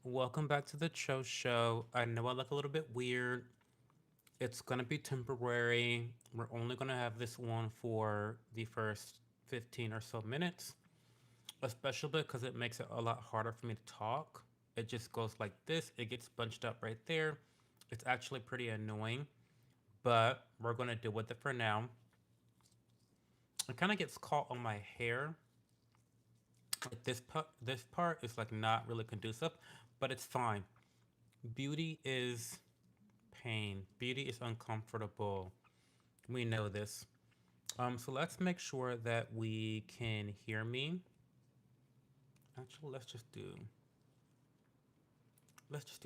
Welcome back to the show. I know I look a little bit weird. It's gonna be temporary. We're only gonna have this one for the first 15 or so minutes, especially because it makes it a lot harder for me to talk. It just goes like this, it gets bunched up right there. It's actually pretty annoying, but we're gonna deal with it for now. It kind of gets caught on my hair. Like this part is like not really conducive, but it's fine. Beauty is pain. Beauty is uncomfortable. We know this. So let's make sure that we can hear me. Actually, let's just do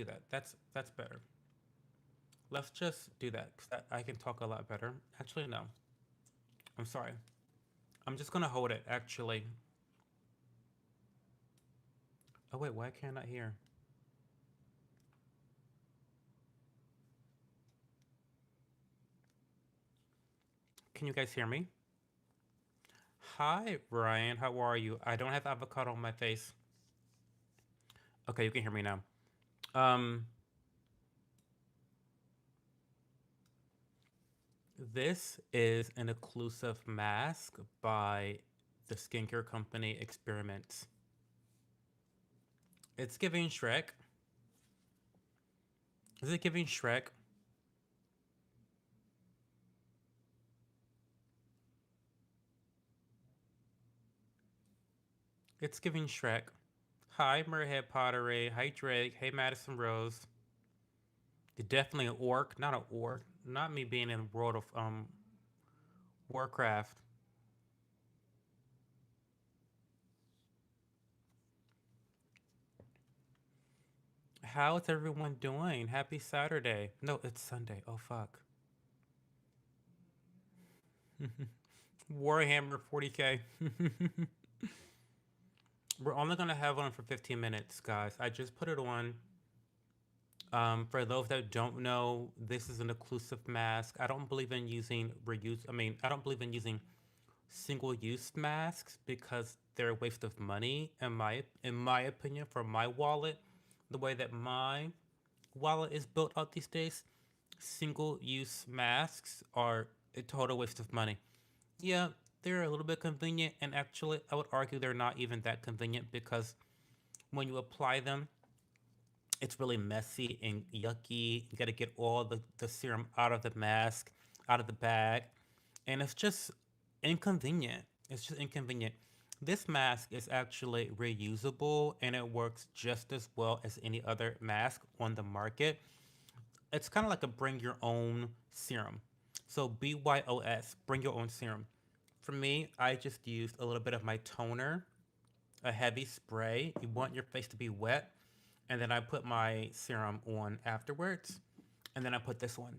that. That's better. Let's just do that because I can talk a lot better. Actually, no. I'm sorry. I'm just gonna hold it. Actually. Oh wait, why can't I hear? Can you guys hear me? Hi, Ryan. How are you? I don't have avocado on my face. Okay, you can hear me now. Um, This is an occlusive mask by the skincare company Experiments. It's giving Shrek. Is it giving Shrek? It's giving Shrek. Hi, Merhead Pottery. Hi, Drake. Hey, Madison Rose. You're definitely an orc. Not an orc. Not me being in the world of Warcraft. How's everyone doing? Happy Saturday. No, it's Sunday. Oh, fuck. Warhammer 40K. We're only going to have one for 15 minutes, guys. I just put it on. For those that don't know, this is an occlusive mask. I don't believe in using reuse. I don't believe in using single-use masks because they're a waste of money. In my opinion, for my wallet, the way that my wallet is built out these days, single-use masks are a total waste of money. Yeah, they're a little bit convenient, and actually, I would argue they're not even that convenient because when you apply them, it's really messy and yucky. You got to get all the serum out of the mask, out of the bag, and it's just inconvenient. It's just inconvenient. This mask is actually reusable and it works just as well as any other mask on the market. It's kind of like a bring your own serum. So BYOS, bring your own serum. For me, I just used a little bit of my toner, a heavy spray. You want your face to be wet, and then I put my serum on afterwards, and then I put this one.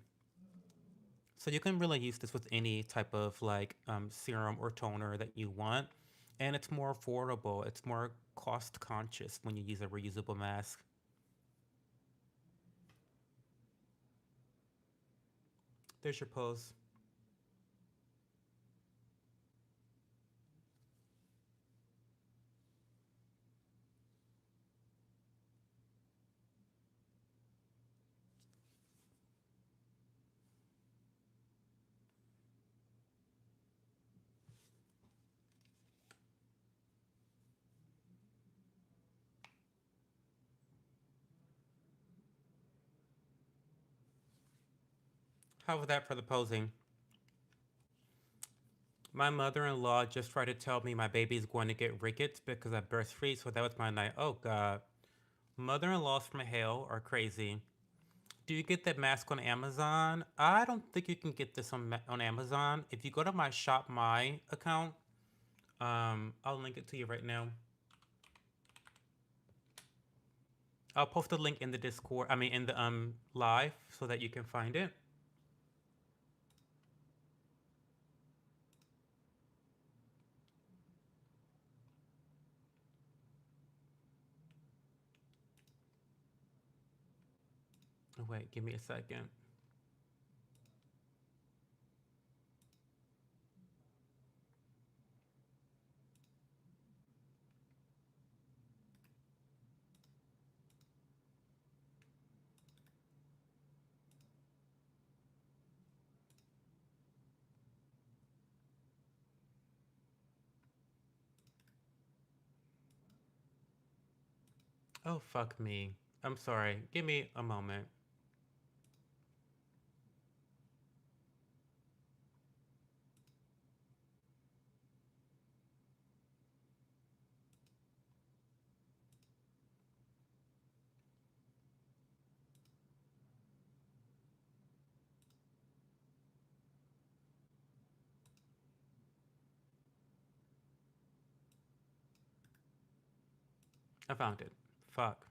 So you can really use this with any type of like serum or toner that you want, and it's more affordable. It's more cost conscious when you use a reusable mask. There's your pose. How was that for the posing? My mother-in-law just tried to tell me my baby's going to get rickets because I breastfeed, so that was my night. Oh God, mother-in-laws from hell are crazy. Do you get that mask on Amazon? I don't think you can get this on Amazon. If you go to my Shop My account, I'll link it to you right now. I'll post a link in the Discord. I mean, in the live, so that you can find it. Oh, wait, give me a second. Oh, fuck me. I'm sorry. Give me a moment. I found it. Fuck.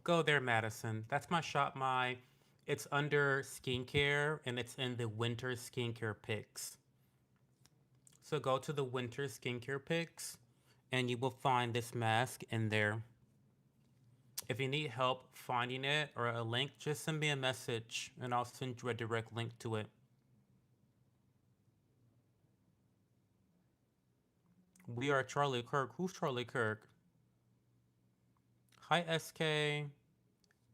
Go there, Madison. That's my shop. It's under skincare and it's in the winter skincare picks. So go to the winter skincare picks and you will find this mask in there. If you need help finding it or a link, just send me a message and I'll send you a direct link to it. We are Charlie Kirk. Who's Charlie Kirk? Hi, SK.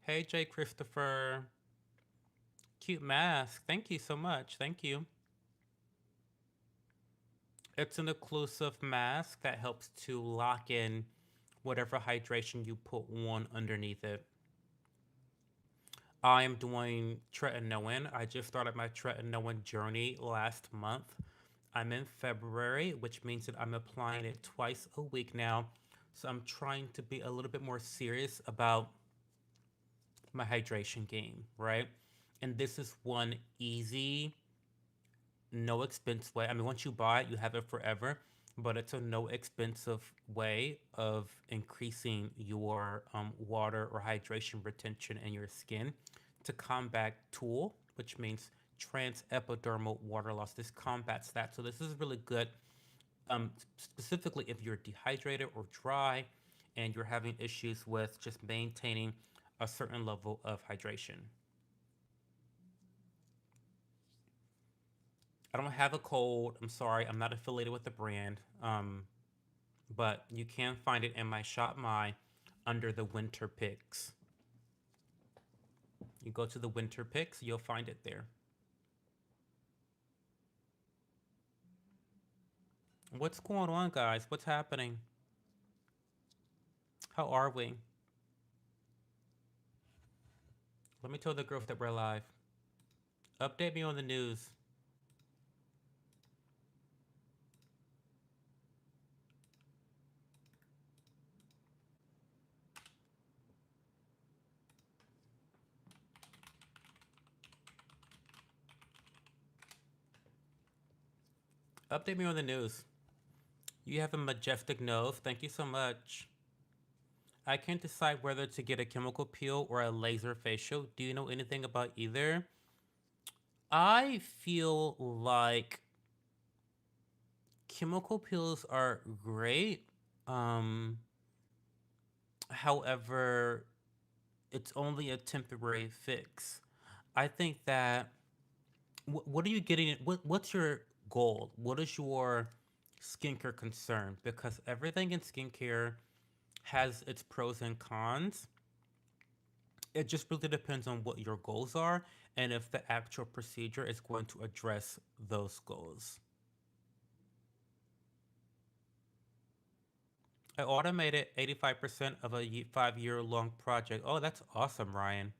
Hey, J. Christopher. Cute mask. Thank you so much. Thank you. It's an occlusive mask that helps to lock in whatever hydration you put on underneath it. I am doing tretinoin. I just started my tretinoin journey last month. I'm in February, which means that I'm applying it twice a week now. So I'm trying to be a little bit more serious about my hydration game, right? And this is one easy, no expense way. I mean, once you buy it, you have it forever, but it's a no expensive way of increasing your water or hydration retention in your skin to combat TOOL, which means trans epidermal water loss. This combats that. So this is really good, specifically if you're dehydrated or dry and you're having issues with just maintaining a certain level of hydration. I don't have a code. I'm sorry. I'm not affiliated with the brand. But you can find it in my shop my under the winter picks. You go to the winter picks, you'll find it there. What's going on, guys? What's happening? How are we? Let me tell the girls that we're live. Update me on the news. Update me on the news. You have a majestic nose. Thank you so much. I can't decide whether to get a chemical peel or a laser facial. Do you know anything about either? I feel like chemical peels are great. Um, However, it's only a temporary fix. I think that what are you getting? What's your goal? What is your skincare concern? Because everything in skincare has its pros and cons. It just really depends on what your goals are and if the actual procedure is going to address those goals. I automated 85% of a 5-year long project. Oh, that's awesome, Ryan.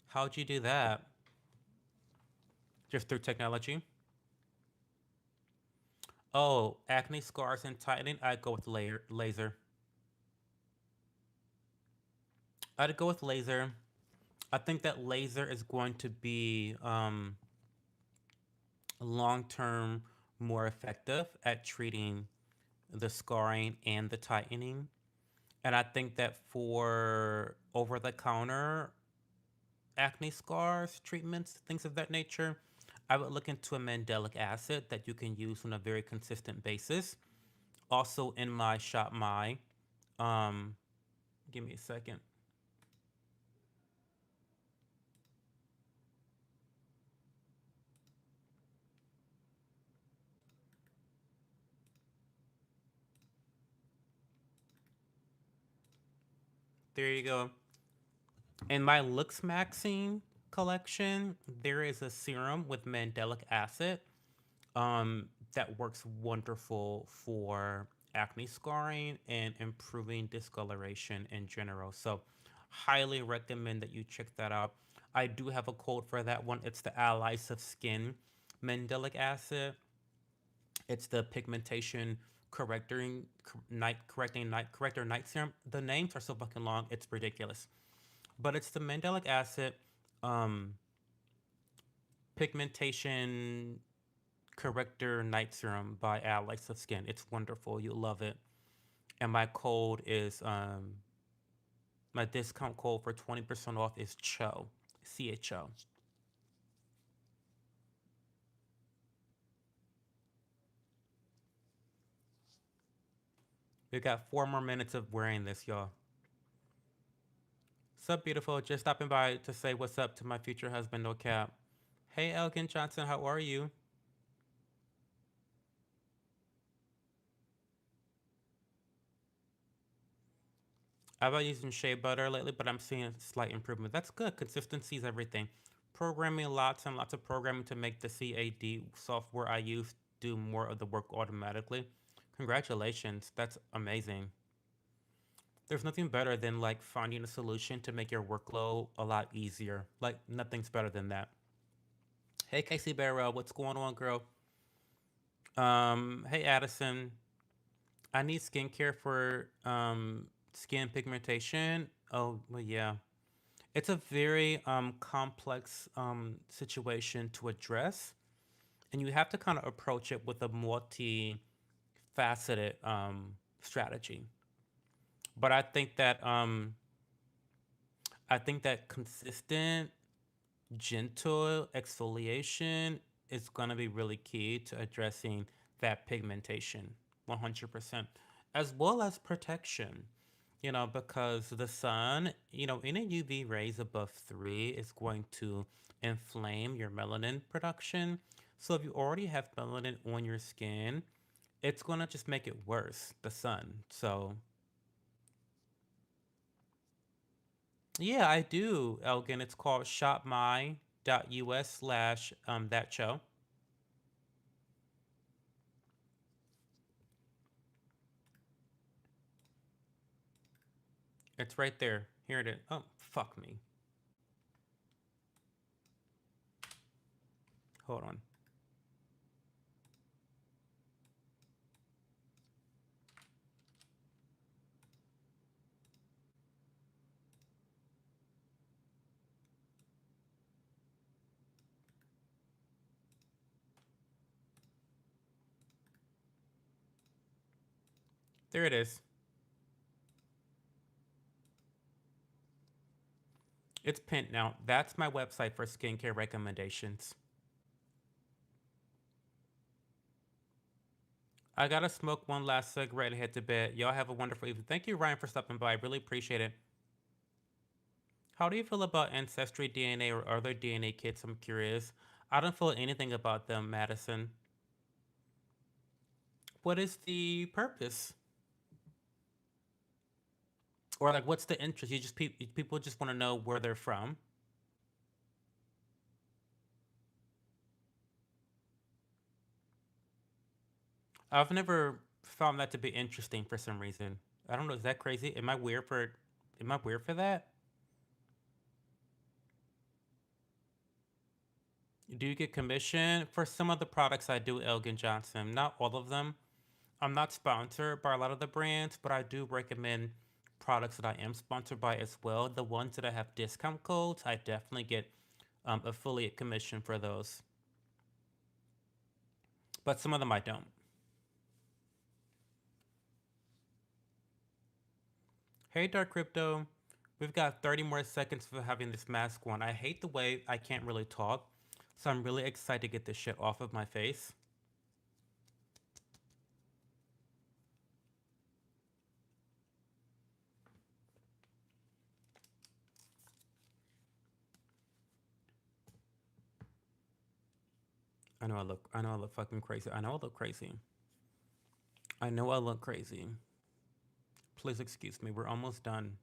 How'd you do that? Just through technology? Oh, acne scars and tightening. I'd go with laser. I'd go with laser. I think that laser is going to be long term more effective at treating the scarring and the tightening. And I think that for over the counter acne scars, treatments, things of that nature, I would look into a mandelic acid that you can use on a very consistent basis. Also in my shop my um give me a second. There you go. In my Looks Maxine collection, there is a serum with mandelic acid that works wonderful for acne scarring and improving discoloration in general. So, highly recommend that you check that out. I do have a code for that one. It's the Allies of Skin Mandelic Acid. It's the pigmentation night corrector night serum. The names are so fucking long, it's ridiculous. But it's the Mandelic Acid um, pigmentation corrector night serum by Allies of Skin. It's wonderful. You'll love it. And my code is my discount code for 20% off is CHO. CHO. We got 4 more minutes of wearing this, y'all. Sup, beautiful. Just stopping by to say what's up to my future husband, no cap. Hey, Elgin Johnson, how are you? I've been using shea butter lately, but I'm seeing a slight improvement. That's good. Consistency is everything. Programming lots and lots of programming to make the CAD software I use do more of the work automatically. Congratulations. That's amazing. There's nothing better than like finding a solution to make your workload a lot easier. Like nothing's better than that. Hey Casey Barrell, what's going on, girl? Hey Addison, I need skincare for skin pigmentation. Oh, well, yeah. It's a very complex situation to address, and you have to kind of approach it with a multi-faceted strategy. But I think that consistent, gentle exfoliation is gonna be really key to addressing that pigmentation, 100%, as well as protection. Because the sun, any UV rays above 3 is going to inflame your melanin production. So if you already have melanin on your skin, it's going to just make it worse, the sun. So, yeah, I do, Elgin. It's called shopmy.us/, that show. It's right there. Here it is. Oh, fuck me. Hold on. There it is. It's pinned now. That's my website for skincare recommendations. I gotta smoke one last cigarette and head to bed. Y'all have a wonderful evening. Thank you, Ryan, for stopping by. I really appreciate it. How do you feel about Ancestry DNA or other DNA kits? I'm curious. I don't feel anything about them, Madison. What is the purpose? Or like, what's the interest? People just want to know where they're from. I've never found that to be interesting for some reason. I don't know. Is that crazy? Am I weird for? Am I weird for that? Do you get commission for some of the products I do, Elgin Johnson? Not all of them. I'm not sponsored by a lot of the brands, but I do recommend products that I am sponsored by as well. The ones that I have discount codes, I definitely get affiliate commission for those. But some of them I don't. Hey, Dark Crypto. We've got 30 more seconds for having this mask on. I hate the way I can't really talk, so I'm really excited to get this shit off of my face. I know I look fucking crazy. I know I look crazy. I know I look crazy. Please excuse me. We're almost done.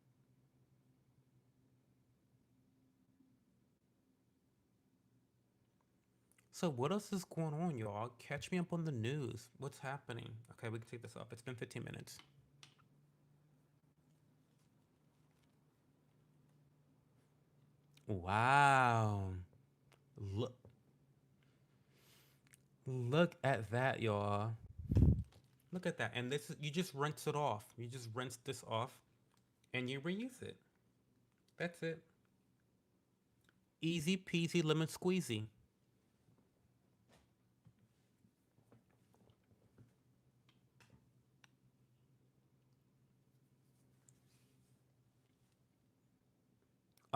So what else is going on, y'all? Catch me up on the news. What's happening? Okay, we can take this off. It's been 15 minutes. Wow. Look look at that, y'all. Look at that. And this is you just rinse it off. You just rinse this off and you reuse it. That's it. Easy peasy lemon squeezy.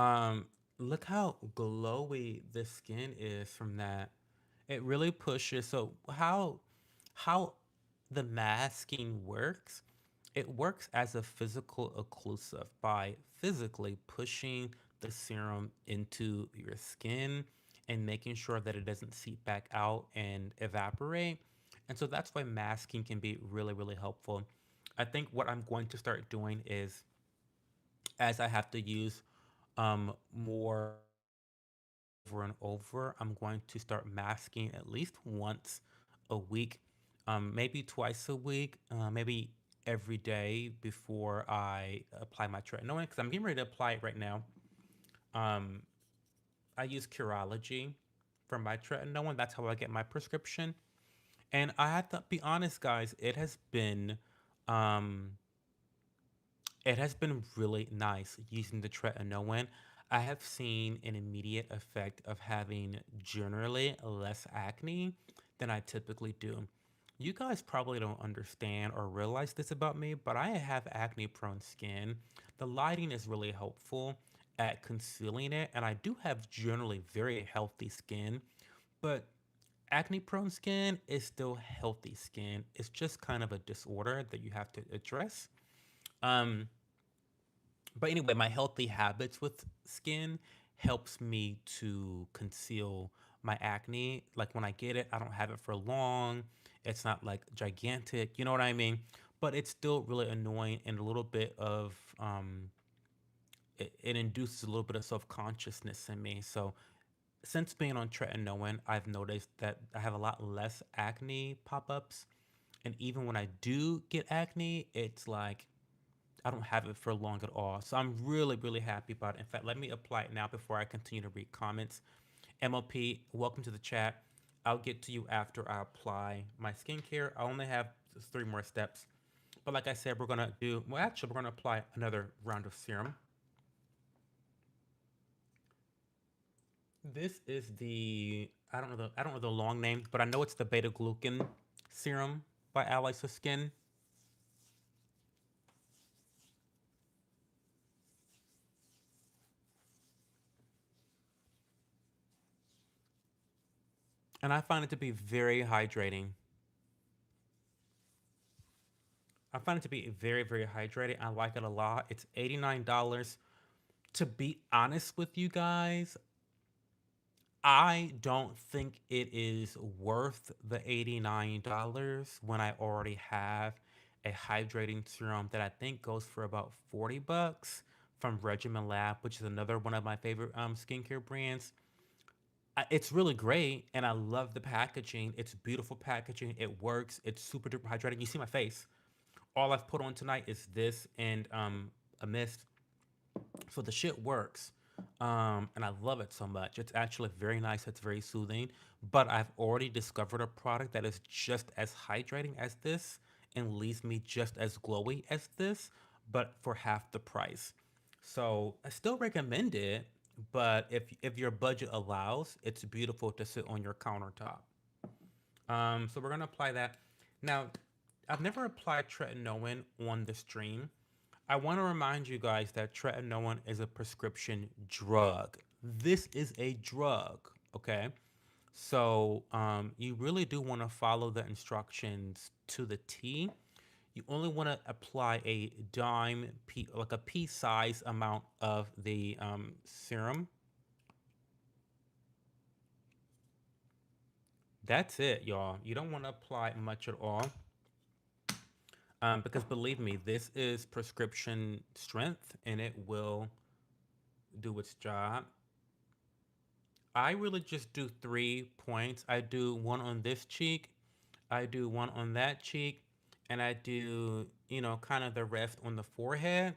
Um, Look how glowy the skin is from that. It really pushes. So how the masking works? It works as a physical occlusive by physically pushing the serum into your skin and making sure that it doesn't seep back out and evaporate. And so that's why masking can be really, really helpful. I think what I'm going to start doing is as I have to use more over and over, I'm going to start masking at least once a week, maybe twice a week, maybe every day before I apply my tretinoin because I'm getting ready to apply it right now. Um, I use Curology for my tretinoin. That's how I get my prescription. And I have to be honest, guys, um, it has been really nice using the tretinoin. I have seen an immediate effect of having generally less acne than I typically do. You guys probably don't understand or realize this about me, but I have acne prone skin. The lighting is really helpful at concealing it, and I do have generally very healthy skin, but acne prone skin is still healthy skin. It's just kind of a disorder that you have to address. Um, but anyway, my healthy habits with skin helps me to conceal my acne. Like when I get it, I don't have it for long. It's not like gigantic, you know what I mean? But it's still really annoying and a little bit of it induces a little bit of self-consciousness in me. So since being on tretinoin, I've noticed that I have a lot less acne pop-ups. And even when I do get acne, it's like I don't have it for long at all. So I'm really, really happy about it. In fact, let me apply it now before I continue to read comments. MLP, welcome to the chat. I'll get to you after I apply my skincare. I only have just 3 more steps. But like I said, we're gonna do well actually we're gonna apply another round of serum. This is the I don't know the long name, but I know it's the beta glucan serum by Ally's Skin. And I find it to be very hydrating. I find it to be very, very hydrating. I like it a lot. It's $89. To be honest with you guys, I don't think it is worth the $89 when I already have a hydrating serum that I think goes for about 40 bucks from Regimen Lab, which is another one of my favorite skincare brands. It's really great and I love the packaging. It's beautiful packaging. It works. It's super duper hydrating. You see my face. All I've put on tonight is this and a mist. So the shit works. And I love it so much. It's actually very nice. It's very soothing. But I've already discovered a product that is just as hydrating as this and leaves me just as glowy as this, but for half the price. So I still recommend it, but if your budget allows, it's beautiful to sit on your countertop. So we're gonna apply that. Now, I've never applied tretinoin on the stream. I want to remind you guys that tretinoin is a prescription drug. This is a drug, okay? So you really do want to follow the instructions to the T. You only want to apply a like a pea size amount of the serum. That's it, y'all. You don't want to apply much at all. Because believe me, this is prescription strength and it will do its job. I really just do 3 points. I do one on this cheek, I do one on that cheek, and I do, kind of the rest on the forehead.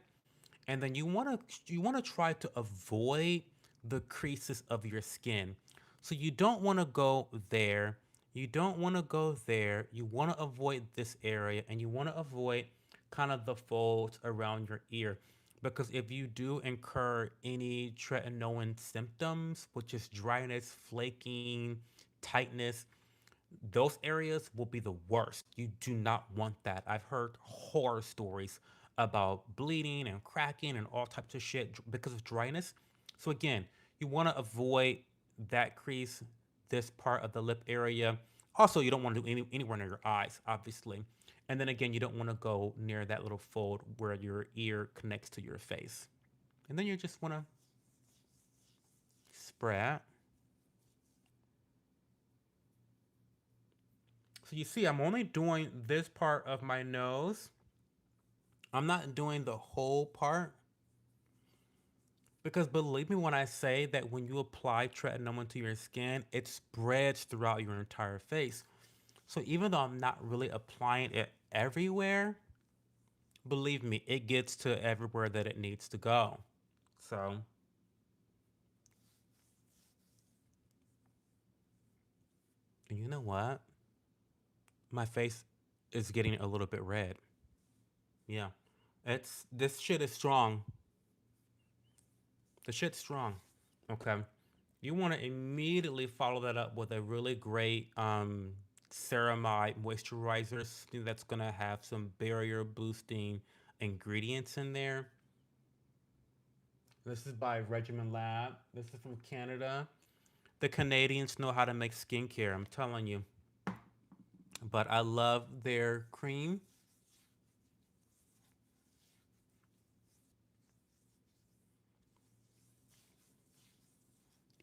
And then you want to try to avoid the creases of your skin. So you don't want to go there. You don't want to go there. You want to avoid this area, and you want to avoid kind of the folds around your ear. Because if you do incur any tretinoin symptoms, which is dryness, flaking, tightness, those areas will be the worst. You do not want that. I've heard horror stories about bleeding and cracking and all types of shit because of dryness. So again, you want to avoid that crease, this part of the lip area. Also, you don't want to do anywhere near your eyes, obviously. And then again, you don't want to go near that little fold where your ear connects to your face. And then you just want to spread. So you see, I'm only doing this part of my nose. I'm not doing the whole part because believe me when I say that when you apply tretinoin to your skin, it spreads throughout your entire face. So even though I'm not really applying it everywhere, believe me, it gets to everywhere that it needs to go. So, and you know what? My face is getting a little bit red. Yeah. This shit is strong. The shit's strong. Okay. You want to immediately follow that up with a really great ceramide moisturizer, something that's going to have some barrier boosting ingredients in there. This is by Regimen Lab. This is from Canada. The Canadians know how to make skincare, I'm telling you. But I love their cream.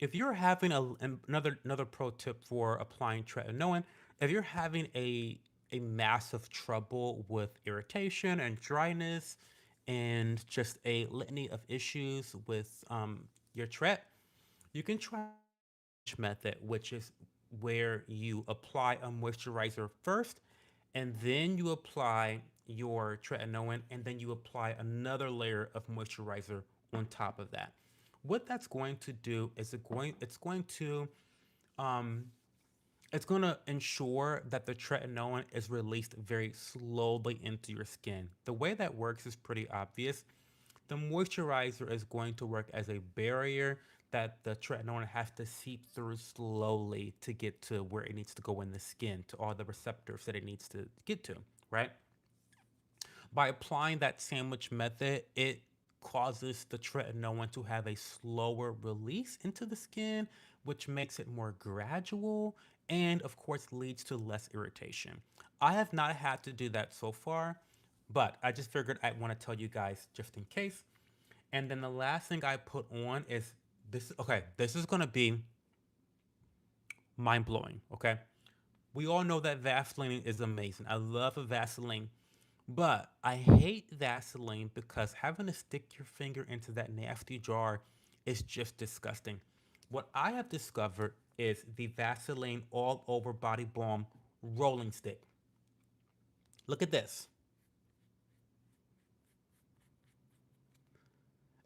If you're having another pro tip for applying tretinoin, if you're having a massive trouble with irritation and dryness and just a litany of issues with your tret, you can try method, which is where you apply a moisturizer first, and then you apply your tretinoin, and then you apply another layer of moisturizer on top of that. What that's going to do is um, it's going to ensure that the tretinoin is released very slowly into your skin. The way that works is pretty obvious. The moisturizer is going to work as a barrier that the tretinoin has to seep through slowly to get to where it needs to go in the skin, to all the receptors that it needs to get to, right? By applying that sandwich method, it causes the tretinoin to have a slower release into the skin, which makes it more gradual and, of course, leads to less irritation. I have not had to do that so far, but I just figured I want to tell you guys just in case. And then the last thing I put on is this. Okay, this is going to be mind blowing. Okay. We all know that Vaseline is amazing. I love Vaseline. But I hate Vaseline because having to stick your finger into that nasty jar is just disgusting. What I have discovered is the Vaseline all over body balm rolling stick. Look at this.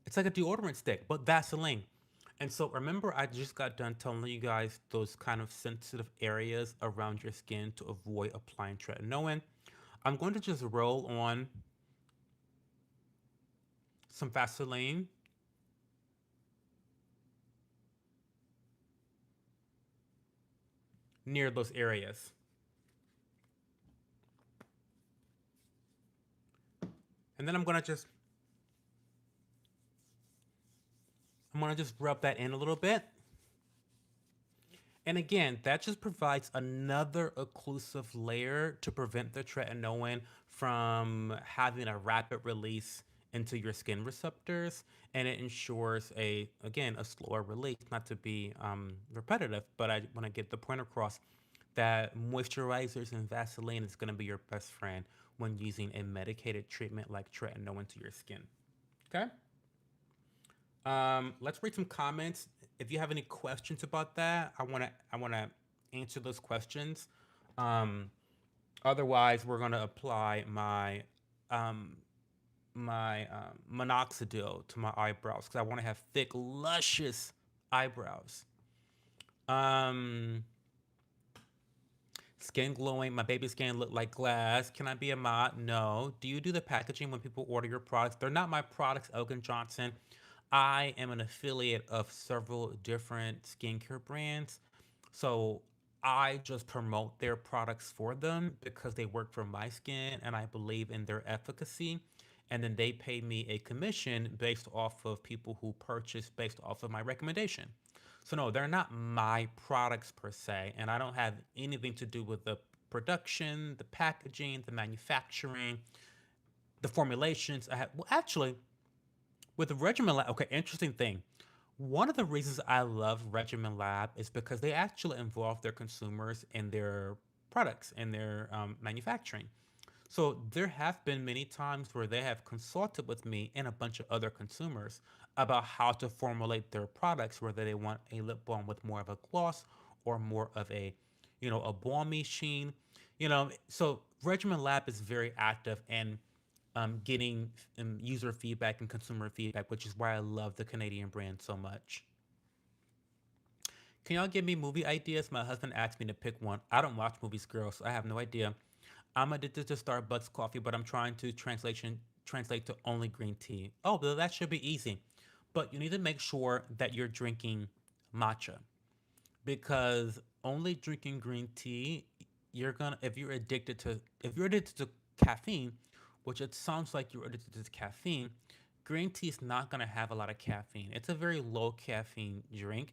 It's like a deodorant stick, but Vaseline. And so remember, I just got done telling you guys those kind of sensitive areas around your skin to avoid applying tretinoin. I'm going to just roll on some Vaseline near those areas. And then I'm gonna just rub that in a little bit. And again, that just provides another occlusive layer to prevent the tretinoin from having a rapid release into your skin receptors, and it ensures a slower release. Not to be repetitive, but I want to get the point across that moisturizers and Vaseline is going to be your best friend when using a medicated treatment like tretinoin to your skin. Okay. Let's read some comments. If you have any questions about that, I wanna answer those questions. Um, Otherwise, we're gonna apply um, my minoxidil to my eyebrows because I want to have thick, luscious eyebrows. Um, Skin glowing. My baby skin look like glass. Can I be a mod? No. Do you do the packaging when people order your products? They're not my products, Elgin Johnson. I am an affiliate of several different skincare brands. So I just promote their products for them because they work for my skin and I believe in their efficacy. And then they pay me a commission based off of people who purchase based off of my recommendation. So no, they're not my products per se, and I don't have anything to do with the production, the packaging, the manufacturing, the formulations. I have well, actually, with Regimen Lab. Okay, interesting thing. One of the reasons I love Regimen Lab is because they actually involve their consumers in their products and their manufacturing. So there have been many times where they have consulted with me and a bunch of other consumers about how to formulate their products, whether they want a lip balm with more of a gloss or more of a, a balmy sheen. So Regimen Lab is very active in getting user feedback and consumer feedback, which is why I love the Canadian brand so much. Can y'all give me movie ideas? My husband asked me to pick one. I don't watch movies, girls, so I have no idea. I'm addicted to Starbucks coffee, but I'm trying to translate to only green tea. Oh, well, that should be easy. But you need to make sure that you're drinking matcha because only drinking green tea, you're gonna if you're addicted to caffeine, which it sounds like you're addicted to caffeine, green tea is not gonna have a lot of caffeine. It's a very low caffeine drink.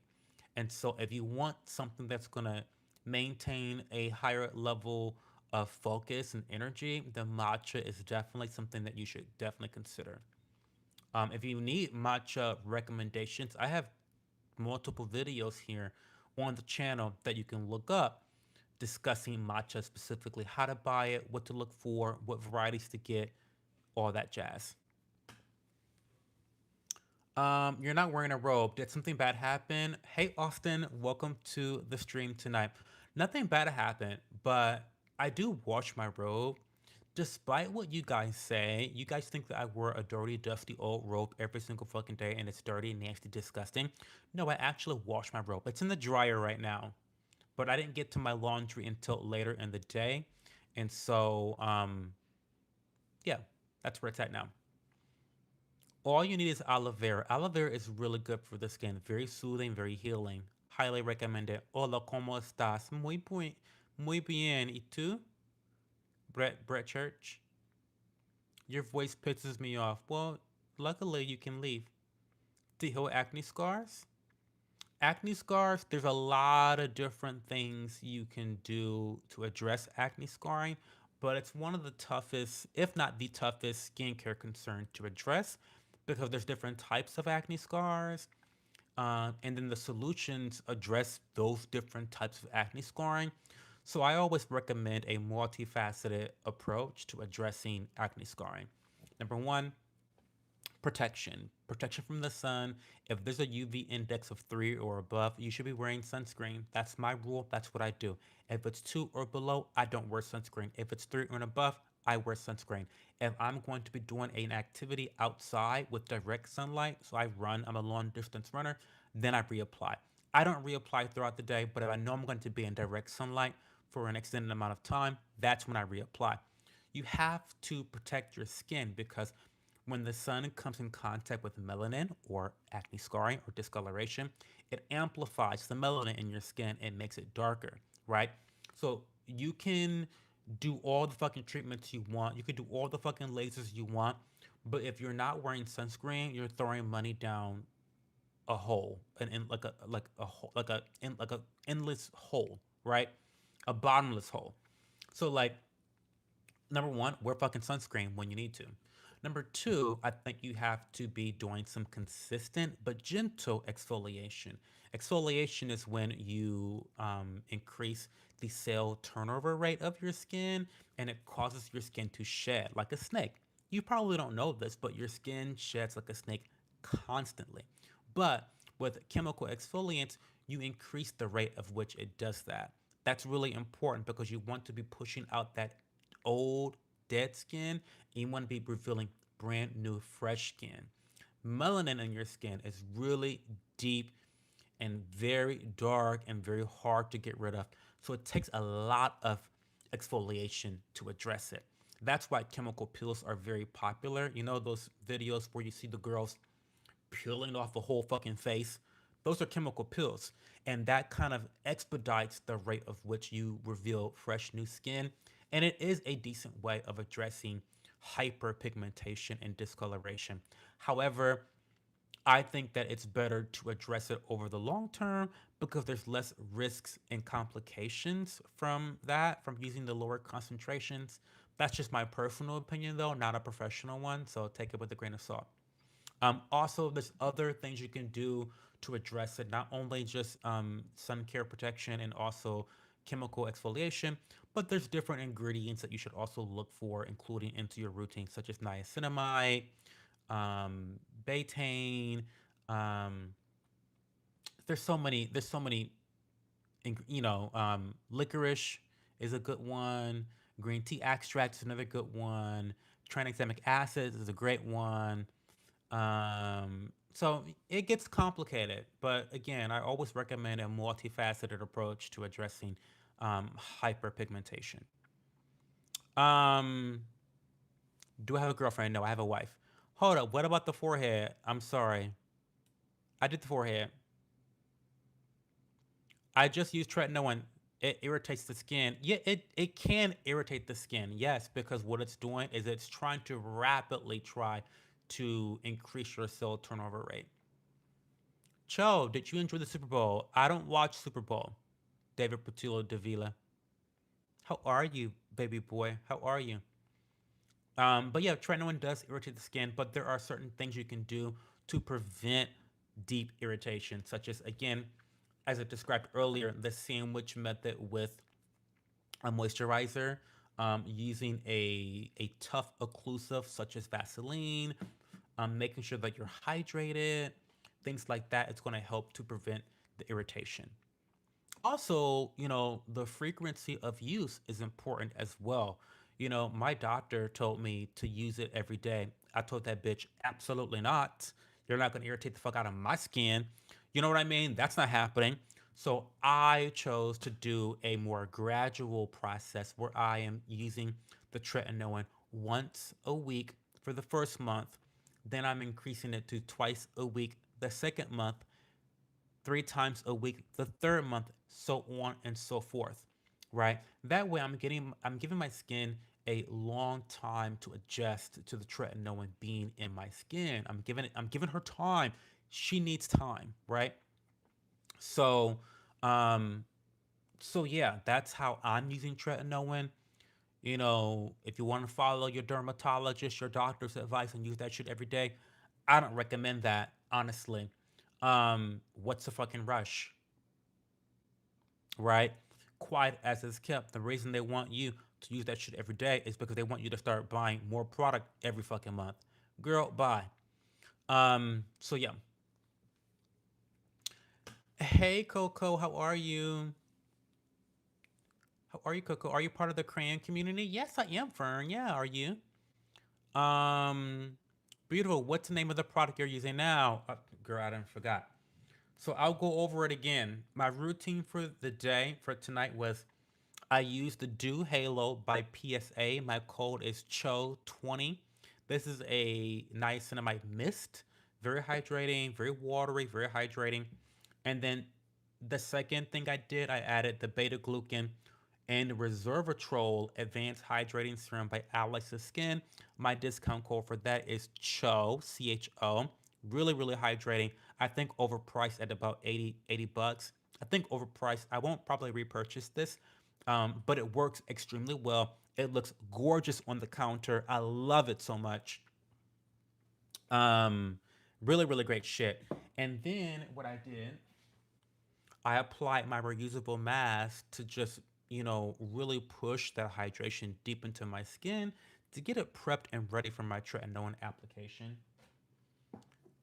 And so if you want something that's gonna maintain a higher level of focus and energy, the matcha is definitely something that you should definitely consider. If you need matcha recommendations, I have multiple videos here on the channel that you can look up discussing matcha specifically, how to buy it, what to look for, what varieties to get, all that jazz. You're not wearing a robe. Did something bad happen? Hey, Austin, welcome to the stream tonight. Nothing bad happened, but I do wash my robe. Despite what you guys say, you guys think that I wear a dirty, dusty old robe every single fucking day and it's dirty, nasty, disgusting. No, I actually wash my robe. It's in the dryer right now, but I didn't get to my laundry until later in the day. And so, yeah, that's where it's at now. All you need is aloe vera. Aloe vera is really good for the skin. Very soothing, very healing. Highly recommended. Hola, ¿cómo estás? Muy bien. ¿Y tú? Brett Church? Your voice pisses me off. Well, luckily you can leave. To heal acne scars? Acne scars, there's a lot of different things you can do to address acne scarring, but it's one of the toughest, if not the toughest, skincare concern to address because there's different types of acne scars. And then the solutions address those different types of acne scarring. So I always recommend a multifaceted approach to addressing acne scarring. Number one, protection from the sun. If there's a UV index of 3 or above, you should be wearing sunscreen. That's my rule. That's what I do. If it's 2 or below, I don't wear sunscreen. If it's 3 or above, I wear sunscreen. If I'm going to be doing an activity outside with direct sunlight, so I run, I'm a long distance runner, then I reapply. I don't reapply throughout the day, but if I know I'm going to be in direct sunlight for an extended amount of time, that's when I reapply. You have to protect your skin because when the sun comes in contact with melanin or acne scarring or discoloration, it amplifies the melanin in your skin and makes it darker, right? So you can do all the fucking treatments you want. You can do all the fucking lasers you want. But if you're not wearing sunscreen, you're throwing money down a hole, and in like a hole, like a endless hole, right? A bottomless hole. So like number one, wear fucking sunscreen when you need to. Number two, I think you have to be doing some consistent but gentle exfoliation. Exfoliation is when you increase the cell turnover rate of your skin and it causes your skin to shed like a snake. You probably don't know this, but your skin sheds like a snake constantly. But with chemical exfoliants, you increase the rate of which it does that. That's really important because you want to be pushing out that old, dead skin, and you want to be revealing brand new, fresh skin. Melanin in your skin is really deep and very dark and very hard to get rid of. So it takes a lot of exfoliation to address it. That's why chemical peels are very popular. You know those videos where you see the girls peeling off the whole fucking face? Those are chemical peels. And that kind of expedites the rate of which you reveal fresh new skin. And it is a decent way of addressing hyperpigmentation and discoloration. However, I think that it's better to address it over the long term because there's less risks and complications from that, from using the lower concentrations. That's just my personal opinion, though, not a professional one. So take it with a grain of salt. Also, there's other things you can do to address it, not only just sun care protection and also chemical exfoliation, but there's different ingredients that you should also look for, including into your routine, such as niacinamide, um, betaine. Um, there's so many, licorice is a good one. Green tea extract is another good one. Tranexamic acid is a great one. So it gets complicated, but again, I always recommend a multifaceted approach to addressing hyperpigmentation. Um, do I have a girlfriend? No, I have a wife. Hold up. What about the forehead? I'm sorry. I did the forehead. I just use tretinoin. It irritates the skin. Yeah, it can irritate the skin. Yes, because what it's doing is it's trying to rapidly try to increase your cell turnover rate. Cho, did you enjoy the Super Bowl? I don't watch Super Bowl. David Patillo Davila. How are you, baby boy? How are you? But yeah, tretinoin does irritate the skin, but there are certain things you can do to prevent deep irritation, such as, again, as I described earlier, the sandwich method with a moisturizer, using a tough occlusive such as Vaseline, making sure that you're hydrated, things like that. It's going to help to prevent the irritation. Also, the frequency of use is important as well. My doctor told me to use it every day. I told that bitch, absolutely not. You're not going to irritate the fuck out of my skin. You know what I mean? That's not happening. So I chose to do a more gradual process where I am using the tretinoin once a week for the first month. Then I'm increasing it to twice a week the second month, 3 times a week the third month, so on and so forth. Right? That way I'm giving my skin a long time to adjust to the tretinoin being in my skin. I'm giving her time. She needs time, right? So um so yeah, that's how I'm using tretinoin. If you want to follow your dermatologist, your doctor's advice and use that shit every day, I don't recommend that, honestly. What's the fucking rush, right? Quiet as it's kept. The reason they want you to use that shit every day is because they want you to start buying more product every fucking month. Girl, bye. So yeah. Hey Coco, how are you? How are you, Coco? Are you part of the crayon community? Yes, I am, Fern. Yeah, are you? Um, Beautiful. What's the name of the product you're using now? Girl, I done forgot. So I'll go over it again. My routine for the day for tonight was I used the Dew Halo by PSA. My code is CHO20. This is a niacinamide mist. Very hydrating, very watery, very hydrating. And then the second thing I did, I added the beta glucan and resveratrol advanced hydrating serum by Alex's Skin. My discount code for that is CHO, CHO. Really, really hydrating. I think overpriced at about 80 bucks. I think overpriced. I won't probably repurchase this, but it works extremely well. It looks gorgeous on the counter. I love it so much. Um, Really, really great shit. And then what I did, I applied my reusable mask to just, really push that hydration deep into my skin to get it prepped and ready for my tretinoin application.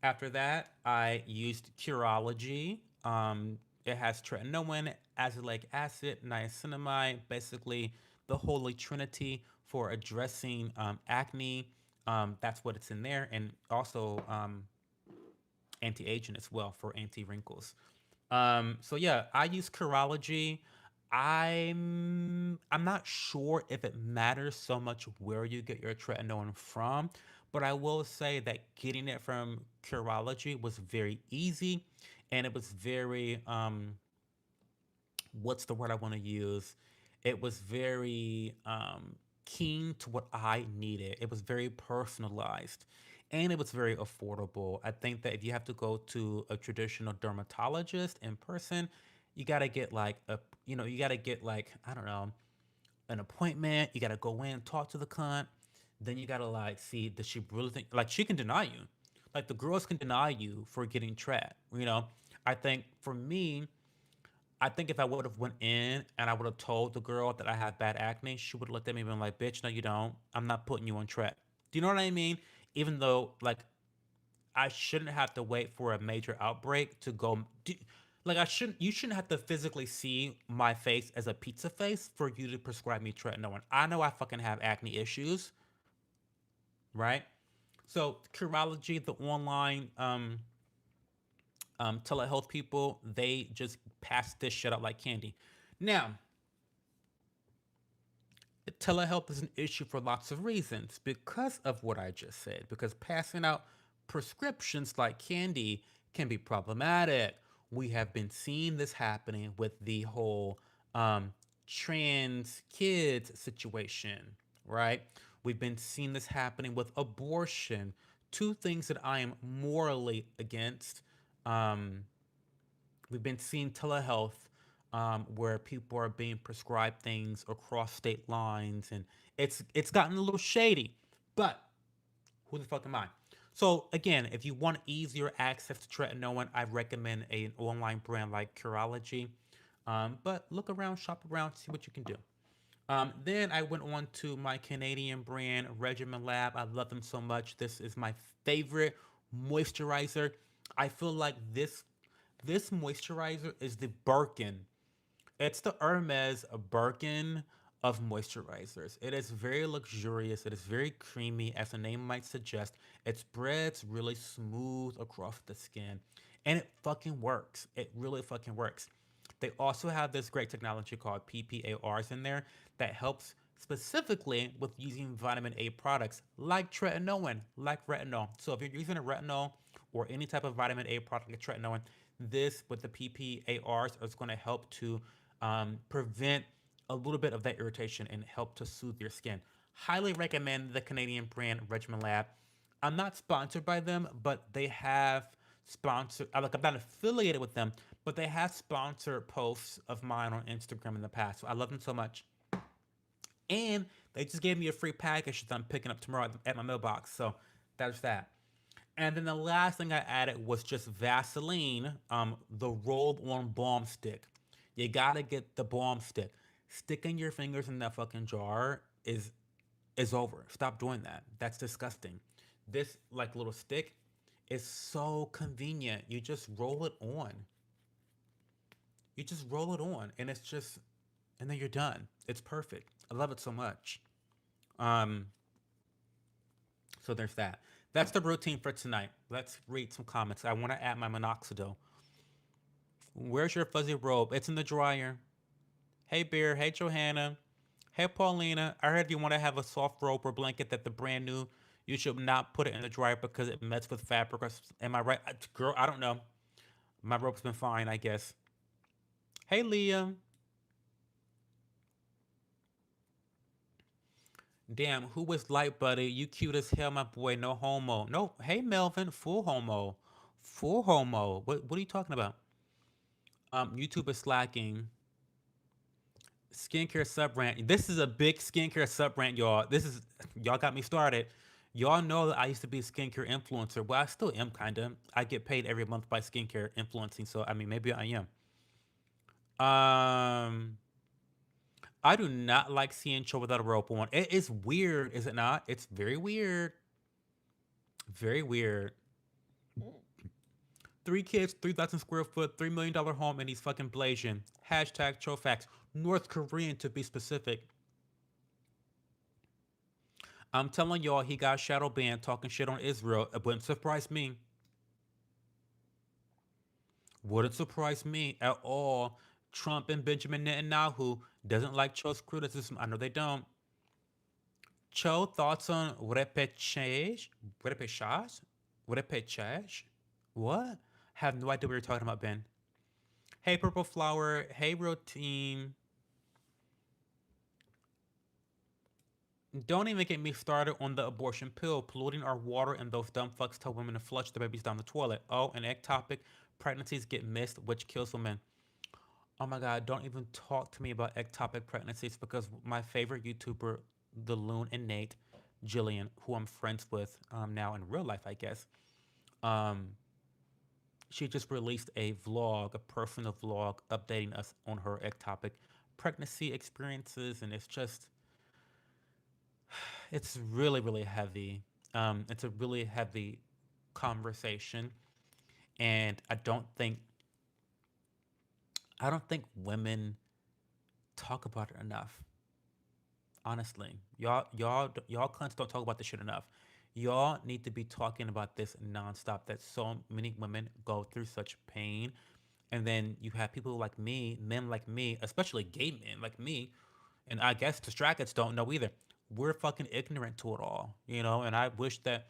After that, I used Curology. It has tretinoin, azelaic acid, niacinamide, basically the holy trinity for addressing acne. That's what it's in there, and also anti-aging as well for anti-wrinkles. So yeah, I use Curology. I'm not sure if it matters so much where you get your tretinoin from, but I will say that getting it from Curology was very easy, and it was very what's the word I want to use? It was very keen to what I needed. It was very personalized, and it was very affordable. I think that if you have to go to a traditional dermatologist in person, you got to get like you got to get like, I don't know, an appointment. You got to go in, talk to the cunt. Then you got to like see, does she really think, like, she can deny you. Like, the girls can deny you for getting trapped. I think for me, I think if I would have went in and I would have told the girl that I have bad acne, she would have looked at me and been like, "Bitch, no, you don't. I'm not putting you on track." Do you know what I mean? Even though, like, I shouldn't have to wait for a major outbreak to go. Like, I shouldn't. You shouldn't have to physically see my face as a pizza face for you to prescribe me tretinoin. I know I fucking have acne issues, right? So, Curology, the online telehealth people, they just pass this shit out like candy. Now, telehealth is an issue for lots of reasons because of what I just said. Because passing out prescriptions like candy can be problematic. We have been seeing this happening with the whole trans kids situation, right? We've been seeing this happening with abortion, two things that I am morally against. Um, we've been seeing telehealth where people are being prescribed things across state lines, and it's gotten a little shady. But who the fuck am I? So again, if you want easier access to tretinoin, I recommend an online brand like Curology. But look around, shop around, see what you can do. Then I went on to my Canadian brand, Regimen Lab. I love them so much. This is my favorite moisturizer. I feel like this moisturizer is the Birkin. It's the Hermes Birkin of moisturizers. It is very luxurious. It is very creamy, as the name might suggest. It spreads really smooth across the skin, and it fucking works. It really fucking works. They also have this great technology called PPARs in there that helps specifically with using vitamin A products like tretinoin, like retinol. So if you're using a retinol or any type of vitamin A product like tretinoin, this with the PPARs is going to help to prevent a little bit of that irritation and help to soothe your skin. Highly recommend the Canadian brand Regimen Lab. I'm not sponsored by them, but they have sponsored. Like, I'm not affiliated with them, but they have sponsored posts of mine on Instagram in the past. So I love them so much, and they just gave me a free package that I'm picking up tomorrow at my mailbox. So that's that. And then the last thing I added was just Vaseline, the rolled on balm stick. You gotta get the balm stick. Sticking your fingers in that fucking jar is over. Stop doing that. That's disgusting. This like little stick is so convenient. You just roll it on. You just roll it on, and it's just, and then you're done. It's perfect. I love it so much. Um, so there's that. That's the routine for tonight. Let's read some comments. I want to add my minoxidil. Where's your fuzzy robe? It's in the dryer. Hey, Bear. Hey, Johanna. Hey, Paulina. I heard if you want to have a soft robe or blanket that the brand new, you should not put it in the dryer because it messes with fabric. Am I right? Girl, I don't know. My robe's been fine, I guess. Hey, Leah. Damn, who was light, buddy? You cute as hell, my boy. No homo. No, hey, Melvin. Full homo. Full homo. What are you talking about? YouTube is slacking. Skincare sub rant. This is a big skincare sub rant, y'all. Y'all got me started. Y'all know that I used to be a skincare influencer. Well, I still am kind of. I get paid every month by skincare influencing, so I mean maybe I am. Um, I do not like seeing show without a rope on. It is weird, is it not? It's very weird. Very weird. Three kids, 3,000 square foot, $3 million home, and he's fucking Blasian. Hashtag Trofax. North Korean to be specific. I'm telling y'all, he got shadow banned talking shit on Israel. It wouldn't surprise me. Wouldn't surprise me at all. Trump and Benjamin Netanyahu doesn't like Cho's criticism. I know they don't. Cho, thoughts on repechage? Repechage? Repechage? What? Have no idea what you're talking about, Ben. Hey, Purple Flower. Hey, Real Team. Don't even get me started on the abortion pill, polluting our water, and those dumb fucks tell women to flush the babies down the toilet. Oh, an egg topic. Pregnancies get missed, which kills women. Oh my god, don't even talk to me about ectopic pregnancies because my favorite YouTuber, the Loon and Nate, Jillian, who I'm friends with now in real life, I guess, um, she just released a vlog, a personal vlog, updating us on her ectopic pregnancy experiences, and it's really, really heavy. It's a really heavy conversation, and I don't think women talk about it enough. Honestly, y'all cunts don't talk about this shit enough. Y'all need to be talking about this nonstop. That so many women go through such pain, and then you have people like me, men like me, especially gay men like me, and I guess the Strackets don't know either. We're fucking ignorant to it all, you know. And I wish that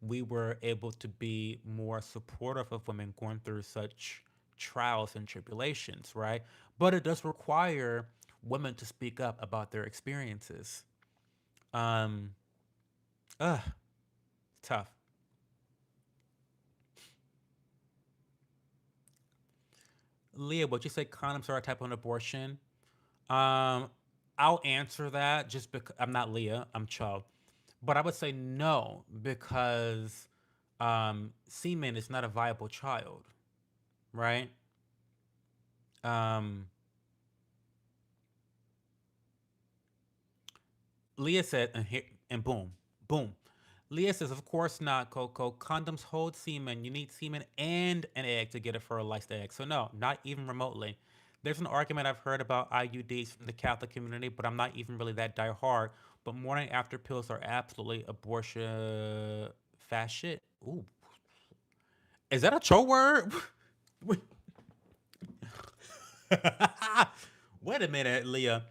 we were able to be more supportive of women going through such trials and tribulations, right? But it does require women to speak up about their experiences. Um, ugh, tough. Leah, would you say condoms are a type of abortion? Um, I'll answer that just because I'm not Leah, I'm Cho. But I would say no because semen is not a viable child, right? Um, Leah said, and boom, boom. Leah says, of course not, Coco. Condoms hold semen. You need semen and an egg to get a fertilized egg. So, no, not even remotely. There's an argument I've heard about IUDs from the Catholic community, but I'm not even really that die hard. But morning after pills are absolutely abortion fast shit. Ooh. Is that a cho word? Wait Wait a minute, Leah.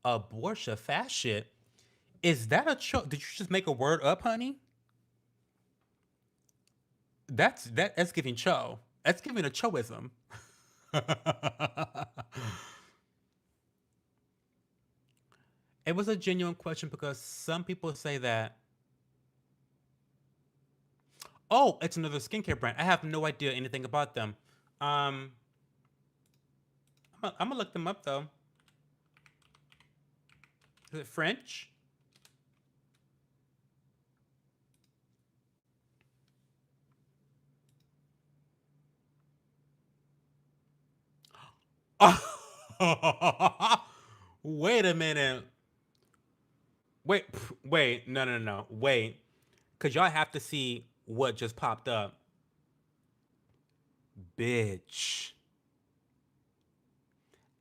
Abortion fast shit. Is that a cho? Did you just make a word up, honey? That's giving cho. That's giving a choism. It was a genuine question because some people say that, oh, it's another skincare brand. I have no idea anything about them. Um, I'm gonna look them up though. Is it French? Wait a minute. Wait, wait, no, no, no, wait. Cause y'all have to see what just popped up. Bitch.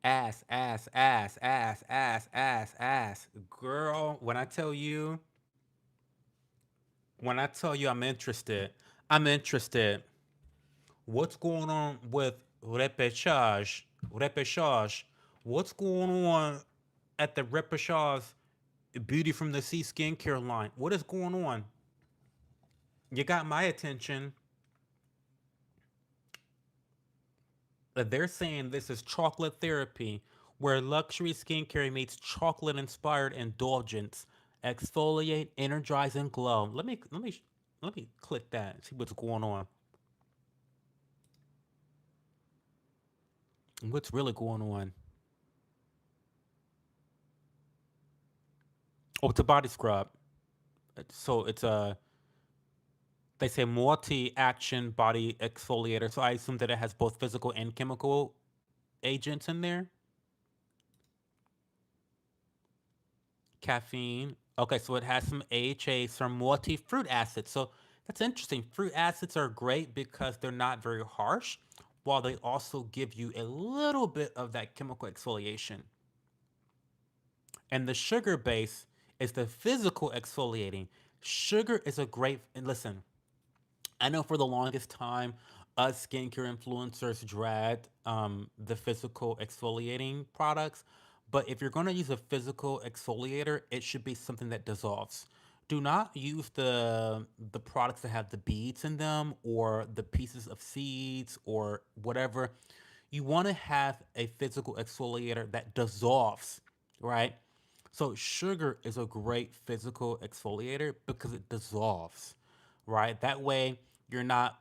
Ass, ass, ass, ass, ass, ass, ass. Girl, when I tell you I'm interested, I'm interested. What's going on with repechage? Repechage. What's going on at the repechage Beauty from the Sea skincare line? What is going on? You got my attention. They're saying this is chocolate therapy, where luxury skincare meets chocolate inspired indulgence. Exfoliate, energize, and glow. Let me click that and see what's going on. What's really going on? Oh, it's a body scrub. So it's a they say multi-action body exfoliator. So I assume that it has both physical and chemical agents in there. Caffeine. Okay, so it has some AHA, some multi fruit acids. So That's interesting. Fruit acids are great because they're not very harsh, while they also give you a little bit of that chemical exfoliation. And the sugar base is the physical exfoliating. Sugar is a great, and listen, I know for the longest time, us skincare influencers dragged the physical exfoliating products. But if you're going to use a physical exfoliator, it should be something that dissolves. Do not use the products that have the beads in them or the pieces of seeds or whatever. You want to have a physical exfoliator that dissolves, right? So sugar is a great physical exfoliator because it dissolves, right? That way you're not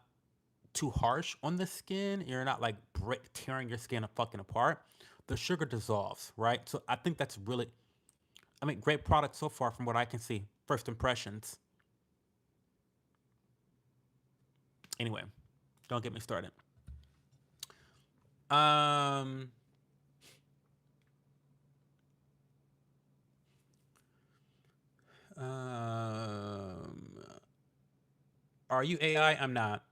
too harsh on the skin. You're not like tearing your skin fucking apart. The sugar dissolves, right? So I think that's really, I mean, great product so far from what I can see. First impressions. Anyway, don't get me started. Um, um, are you AI? I'm not.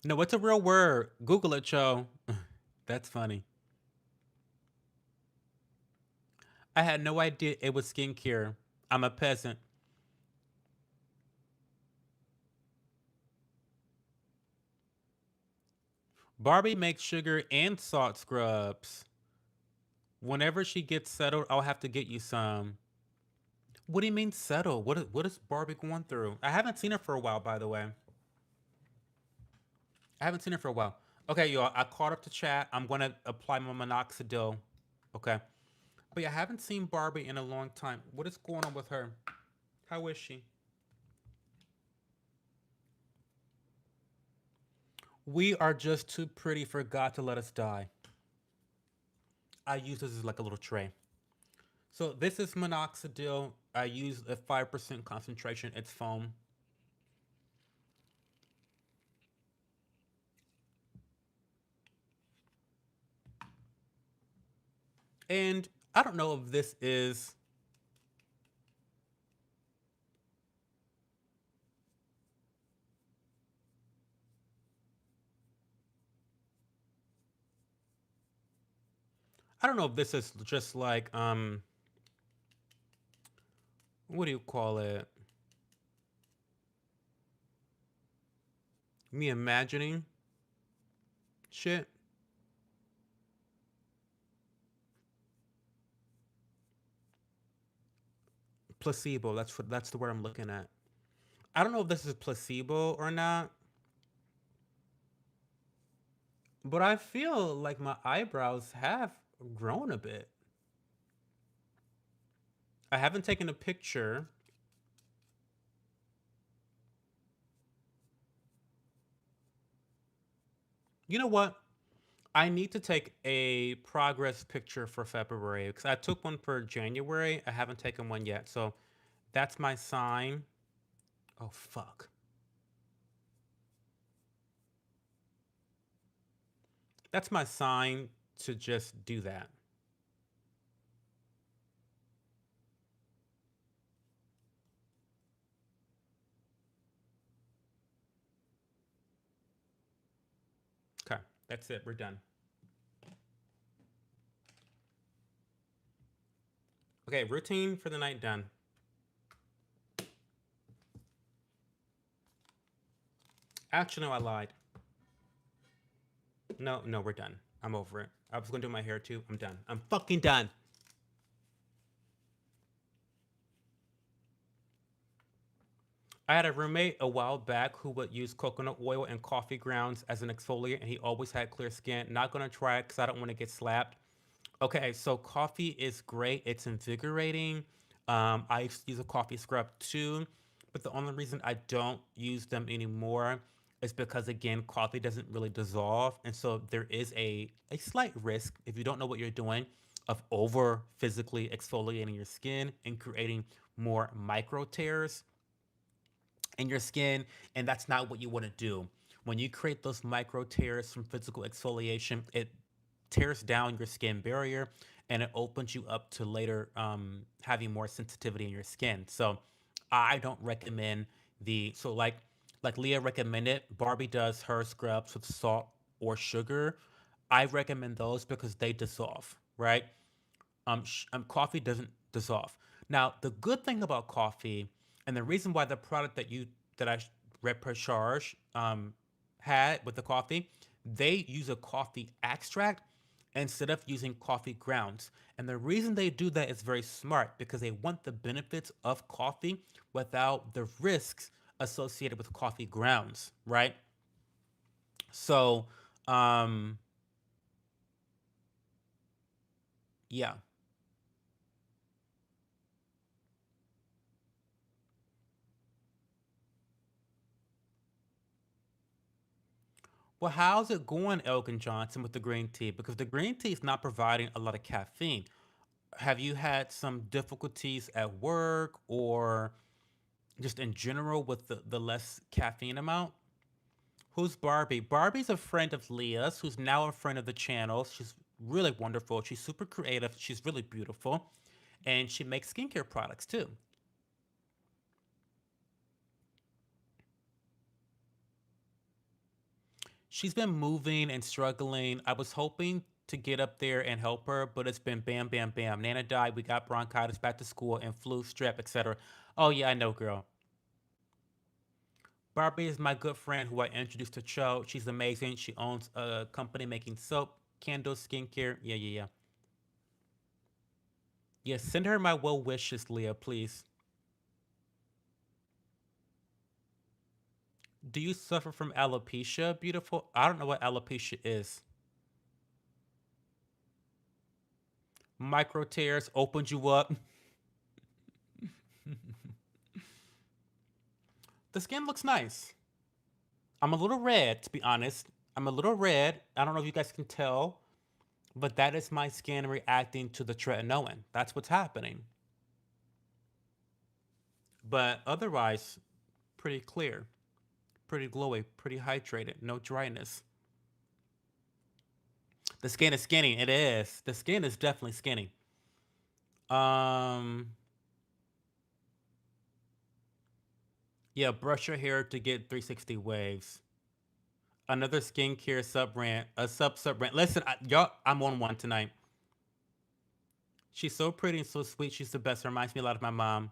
No, it's a real word. Google it, Joe. That's funny. I had no idea it was skincare. I'm a peasant. Barbie makes sugar and salt scrubs. Whenever she gets settled, I'll have to get you some. What do you mean settle? What is Barbie going through? I haven't seen her for a while, by the way. I haven't seen her for a while. Okay, y'all. I caught up to chat. I'm gonna apply my minoxidil. Okay. But yeah, I haven't seen Barbie in a long time. What is going on with her? How is she? We are just too pretty for God to let us die. I use this as like a little tray. So this is minoxidil. I use a 5% concentration. It's foam. And I don't know if this is, I don't know if this is just like what do you call it? Me imagining shit. Placebo. That's the word I'm looking at. I don't know if this is placebo or not, but I feel like my eyebrows have grown a bit. I haven't taken a picture. You know what? I need to take a progress picture for February because I took one for January. I haven't taken one yet. So that's my sign. Oh, fuck. That's my sign to just do that. Okay. That's it. We're done. Okay. Routine for the night done. Actually, no, I lied. No, no, we're done. I'm over it. I was going to do my hair too. I'm done. I'm fucking done. I had a roommate a while back who would use coconut oil and coffee grounds as an exfoliant, and he always had clear skin. Not gonna try it because I don't want to get slapped. Okay, so coffee is great. It's invigorating. I used to use a coffee scrub too, but the only reason I don't use them anymore is because again, coffee doesn't really dissolve, and so there is a slight risk if you don't know what you're doing of over physically exfoliating your skin and creating more micro tears in your skin, and that's not what you want to do. When you create those micro tears from physical exfoliation, it tears down your skin barrier and it opens you up to later having more sensitivity in your skin. So I don't recommend the so like Leah recommended, Barbie does her scrubs with salt or sugar. I recommend those because they dissolve, right? Coffee doesn't dissolve. Now, the good thing about coffee, and the reason why the product that I recharge had with the coffee, they use a coffee extract instead of using coffee grounds. And the reason they do that is very smart because they want the benefits of coffee without the risks associated with coffee grounds, right? So, um, yeah. Well, how's it going, Elgin Johnson, with the green tea? Because the green tea is not providing a lot of caffeine. Have you had some difficulties at work or just in general with the less caffeine amount? Who's Barbie? Barbie's a friend of Leah's, who's now a friend of the channel. She's really wonderful. She's super creative. She's really beautiful. And she makes skincare products too. She's been moving and struggling. I was hoping to get up there and help her, but it's been bam, bam, bam. Nana died. We got bronchitis, back to school, and flu, strep, etc. Oh yeah, I know, girl. Barbie is my good friend who I introduced to Cho. She's amazing. She owns a company making soap, candles, skincare. Yeah, yeah, yeah. Yeah, send her my well wishes, Leah, please. Do you suffer from alopecia, beautiful? I don't know what alopecia is. Micro tears opened you up. The skin looks nice. I'm a little red, to be honest. I'm a little red. I don't know if you guys can tell, but that is my skin reacting to the tretinoin. That's what's happening. But otherwise, pretty clear, pretty glowy, pretty hydrated, no dryness. The skin is skinny. It is. The skin is definitely skinny. Um, yeah, brush your hair to get 360 waves. Another skincare sub rant, a sub rant. Listen, y'all, I'm on one tonight. She's so pretty and so sweet. She's the best. Reminds me a lot of my mom.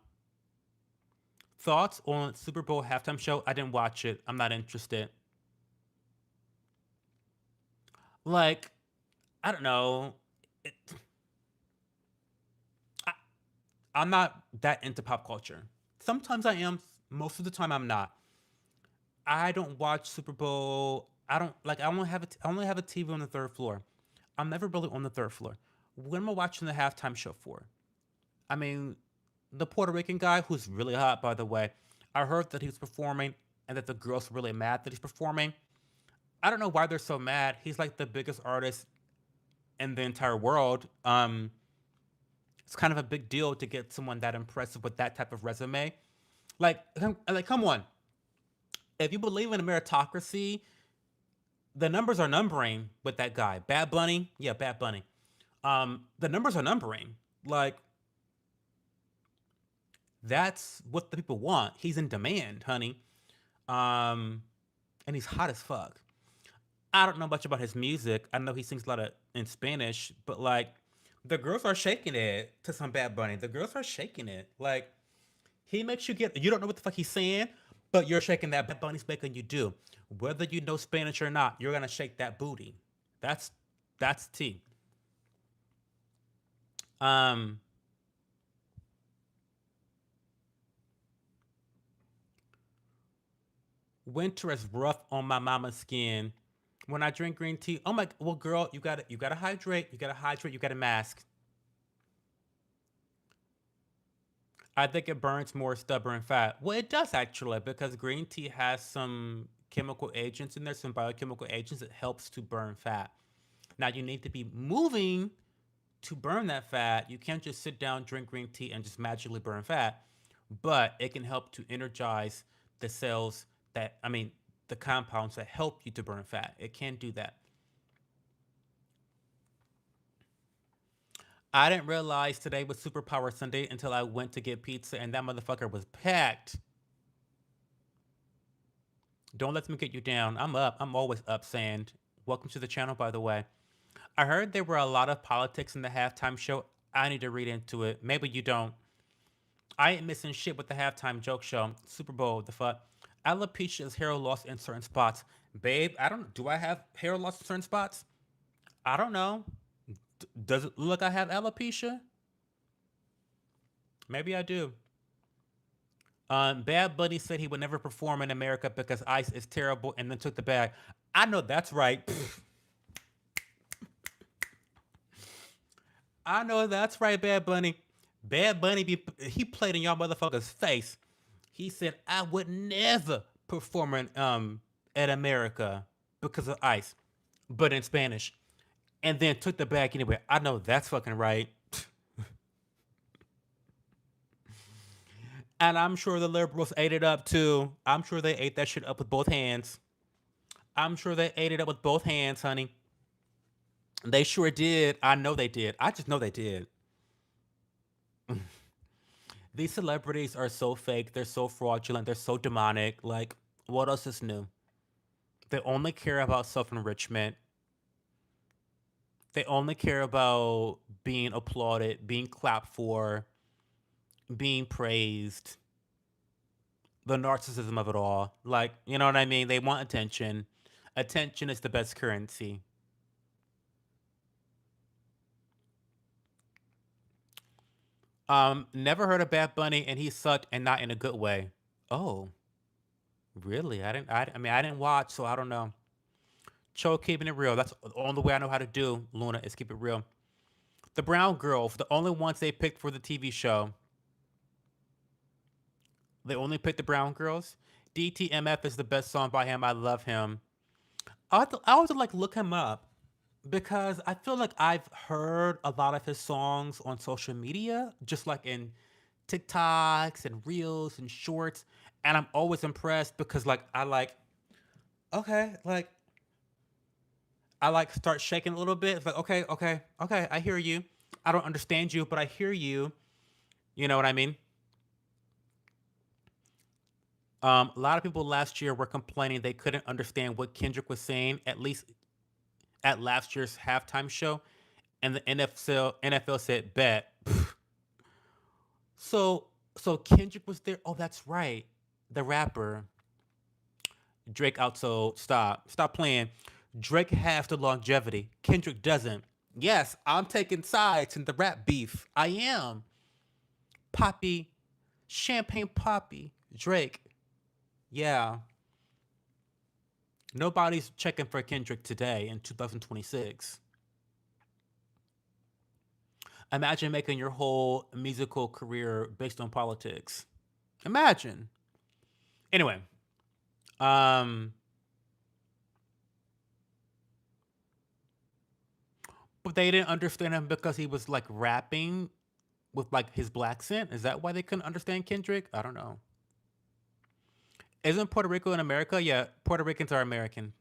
Thoughts on Super Bowl halftime show? I didn't watch it. I'm not interested. Like, I don't know. It, I, I'm not that into pop culture. Sometimes I am. Most of the time, I'm not. I don't watch Super Bowl. I don't like. I only have a TV on the third floor. I'm never really on the third floor. What am I watching the halftime show for? I mean, the Puerto Rican guy who's really hot, by the way. I heard that he was performing and that the girls were really mad that he's performing. I don't know why they're so mad. He's like the biggest artist in the entire world. It's kind of a big deal to get someone that impressive with that type of resume. Like, come on. If you believe in a meritocracy, the numbers are numbering with that guy. Bad Bunny, yeah, Bad Bunny. The numbers are numbering. Like, that's what the people want. He's in demand, honey. Um, and he's hot as fuck. I don't know much about his music. I know he sings a lot of in Spanish, but like the girls are shaking it to some Bad Bunny. The girls are shaking it. Like he makes you get you don't know what the fuck he's saying, but you're shaking that Bad Bunny's making you do. Whether you know Spanish or not, you're gonna shake that booty. That's that's T. Um Winter is rough on my mama's skin. When I drink green tea, oh my well girl, you gotta hydrate, you gotta mask. I think it burns more stubborn fat. Well, it does actually because green tea has some chemical agents in there, some biochemical agents that helps to burn fat. Now you need to be moving to burn that fat. You can't just sit down, drink green tea, and just magically burn fat. But it can help to energize the cells that I mean the compounds that help you to burn fat. It can do that. I didn't realize today was Superpower Sunday until I went to get pizza and that motherfucker was packed. Don't let them get you down. I'm up. I'm always up, Sand. Welcome to the channel, by the way. I heard there were a lot of politics in the halftime show. I need to read into it. Maybe you don't. I ain't missing shit with the halftime joke show. Super Bowl, the fuck. Alopecia's hair loss in certain spots. Babe, I don't. Do I have hair loss in certain spots? I don't know. Does it look like I have alopecia? Maybe I do. Bad Bunny said he would never perform in America because ice is terrible and then took the bag. I know that's right. I know that's right, Bad Bunny. Bad Bunny, he played in y'all motherfuckers' face. He said, I would never perform in, at America because of ice, but in Spanish. And then took the bag anyway. I know that's fucking right. And I'm sure the liberals ate it up too. I'm sure they ate that shit up with both hands. I'm sure they ate it up with both hands, honey. They sure did. I know they did. I just know they did. These celebrities are so fake. They're so fraudulent. They're so demonic. Like, what else is new? They only care about self enrichment. They only care about being applauded, being clapped for, being praised. The narcissism of it all. Like, you know what I mean? They want attention. Attention is the best currency. Never heard of Bad Bunny, and he sucked, and not in a good way. Oh, really? I didn't. I mean, I didn't watch, so I don't know. Cho keeping it real. That's the only way I know how to do. Luna is keep it real. The Brown Girls, the only ones they picked for the TV show. They only picked the Brown Girls. DTMF is the best song by him. I love him. I would like look him up because I feel like I've heard a lot of his songs on social media, just like in TikToks and Reels and Shorts, and I'm always impressed because like I like okay, like I like start shaking a little bit. It's like okay, okay, okay, I hear you. I don't understand you, but I hear you. You know what I mean? A lot of people last year were complaining they couldn't understand what Kendrick was saying, at least at last year's halftime show, and the NFL said bet. So so Kendrick was there. Oh, that's right. The rapper Drake also stop playing. Drake has the longevity. Kendrick doesn't. Yes, I'm taking sides in the rap beef. I am. Poppy, Champagne Poppy, Drake. Yeah. Nobody's checking for Kendrick today in 2026. Imagine making your whole musical career based on politics. Imagine. Anyway, um, but they didn't understand him because he was like rapping with like his black accent. Is that why they couldn't understand Kendrick? I don't know. Isn't Puerto Rico in America? Yeah, Puerto Ricans are American.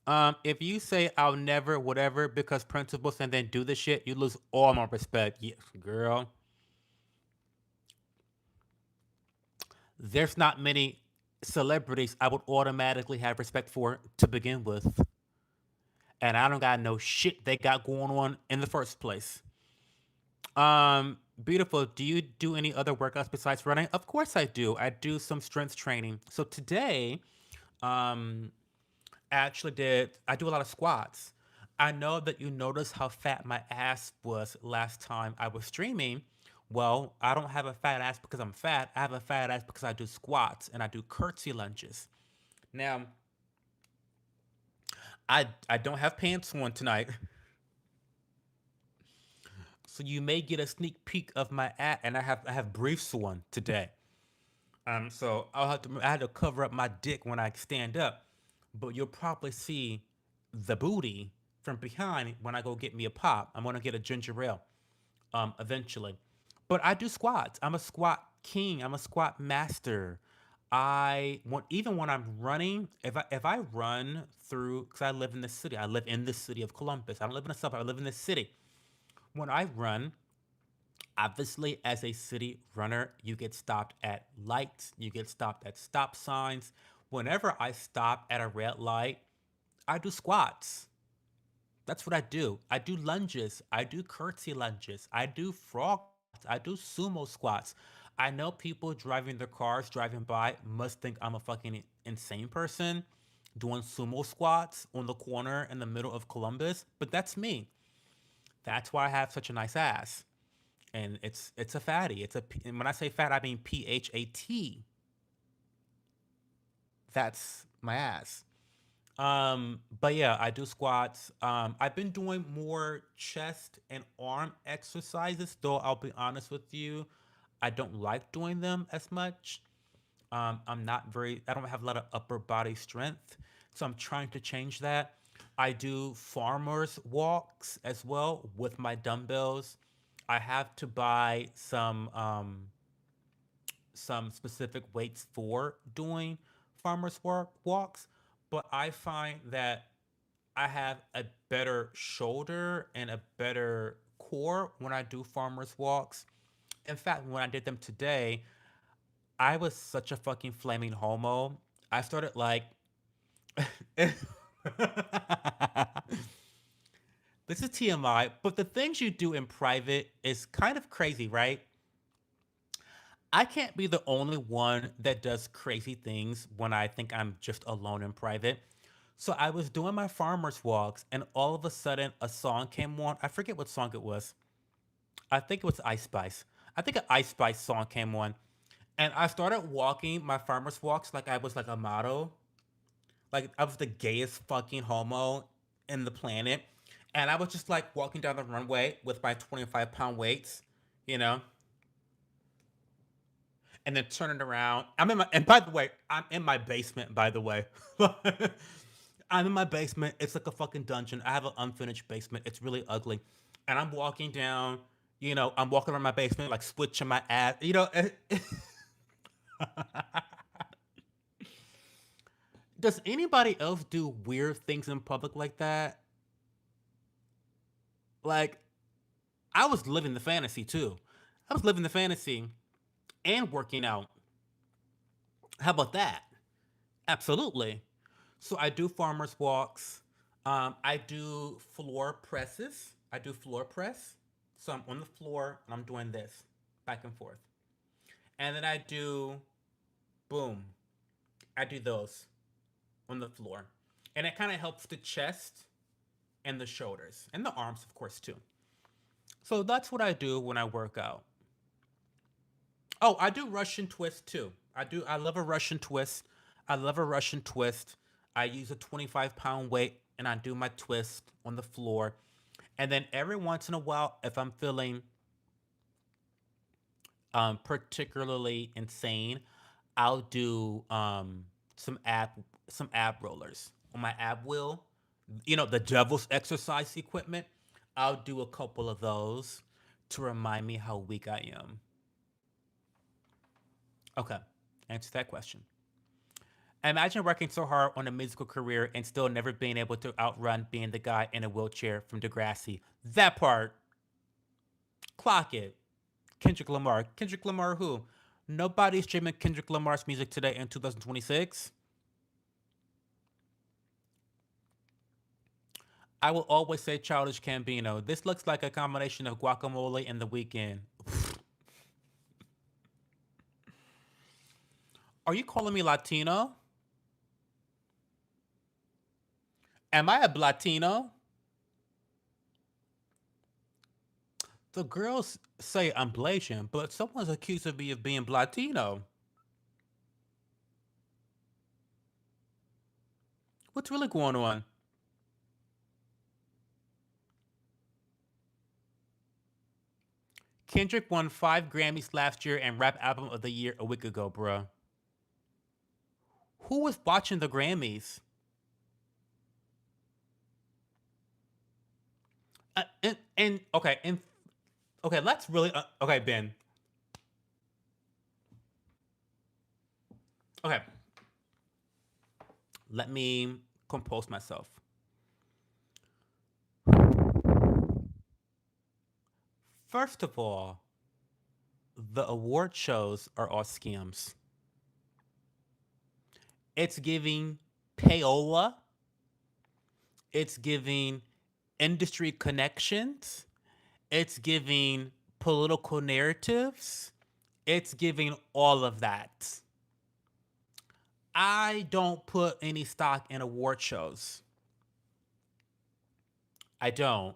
If you say I'll never whatever because principles and then do the shit, you lose all my respect. Yes, girl. There's not many celebrities I would automatically have respect for to begin with. And I don't got no shit they got going on in the first place. Beautiful. Do you do any other workouts besides running? Of course I do. I do some strength training. So today, um, I do a lot of squats. I know that you noticed how fat my ass was last time I was streaming. Well, I don't have a fat ass because I'm fat. I have a fat ass because I do squats and I do curtsy lunges. Now, I don't have pants on tonight, so you may get a sneak peek of my ass, and I have briefs on today. So I had to cover up my dick when I stand up, but you'll probably see the booty from behind when I go get me a pop. I'm gonna get a ginger ale, eventually. But I do squats. I'm a squat king. I'm a squat master. Even when I'm running, if I run through because I live in the city. I live in the city of Columbus. I don't live in a suburb. I live in the city. When I run, obviously as a city runner, you get stopped at lights, you get stopped at stop signs. Whenever I stop at a red light, I do squats. That's what I do. I do lunges. I do curtsy lunges. I do frog squats. I do sumo squats. I know people driving their cars, driving by, must think I'm a fucking insane person doing sumo squats on the corner in the middle of Columbus, but that's me. That's why I have such a nice ass. And it's a fatty. And when I say fat, I mean PHAT. That's my ass. But yeah, I do squats. I've been doing more chest and arm exercises, though I'll be honest with you, I don't like doing them as much. I don't have a lot of upper body strength, so I'm trying to change that. I do farmers walks as well with my dumbbells. I have to buy some specific weights for doing farmers walks, but I find that I have a better shoulder and a better core when I do farmers walks. In fact, when I did them today, I was such a fucking flaming homo. I started like this is TMI, but the things you do in private is kind of crazy, right? I can't be the only one that does crazy things when I think I'm just alone in private. So I was doing my farmer's walks, and all of a sudden, a song came on. I forget what song it was. I think it was Ice Spice. I think an Ice Spice song came on, and I started walking my farmer's walks like I was like a model, like I was the gayest fucking homo in the planet, and I was just like walking down the runway with my 25-pound weights, you know, and then turning around. And by the way, I'm in my basement, by the way. I'm in my basement. It's like a fucking dungeon. I have an unfinished basement. It's really ugly. And I'm walking down, I'm walking around my basement, like switching my ass. Does anybody else do weird things in public like that? Like, I was living the fantasy too. I was living the fantasy and working out. How about that? Absolutely. So I do farmers walks. I do floor presses. I do floor press. So I'm on the floor and I'm doing this back and forth. And then I do boom. I do those on the floor. And it kind of helps the chest and the shoulders and the arms, of course, too. So that's what I do when I work out. Oh, I do Russian twist too. I love a Russian twist. I love a Russian twist. I use a 25-pound weight and I do my twist on the floor. And then every once in a while, if I'm feeling particularly insane, I'll do some ab rollers on my ab wheel. The devil's exercise equipment. I'll do a couple of those to remind me how weak I am. Okay, answer that question. Imagine working so hard on a musical career and still never being able to outrun being the guy in a wheelchair from Degrassi. That part, clock it. Kendrick Lamar. Kendrick Lamar who? Nobody's streaming Kendrick Lamar's music today in 2026. I will always say Childish Gambino. This looks like a combination of guacamole and The Weeknd. Are you calling me Latino? Am I a Latino? The girls say I'm Blasian, but someone's accusing me of being Latino. What's really going on? Kendrick won 5 Grammys last year and Rap Album of the Year a week ago, bruh. Who was watching the Grammys? And okay, let's really okay, Ben. Okay, let me compose myself. First of all, the award shows are all scams. It's giving payola. It's giving industry connections. It's giving political narratives. It's giving all of that. I don't put any stock in award shows. I don't.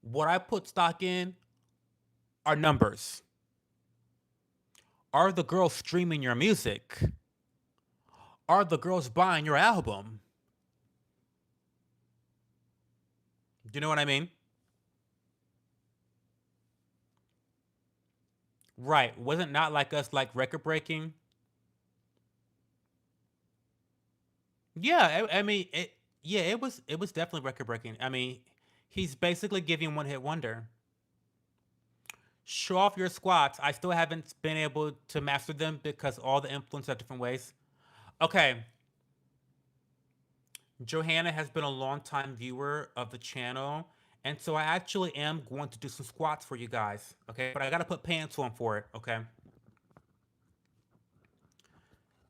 What I put stock in are numbers. Are the girls streaming your music? Are the girls buying your album? Do you know what I mean? Right. Wasn't Not Like Us like record breaking? Yeah, I mean, yeah, it was definitely record breaking. I mean, he's basically giving one hit wonder. Show off your squats. I still haven't been able to master them because all the influence are different ways. Okay, Johanna has been a long time viewer of the channel, and so I actually am going to do some squats for you guys. Okay, but I gotta put pants on for it. Okay.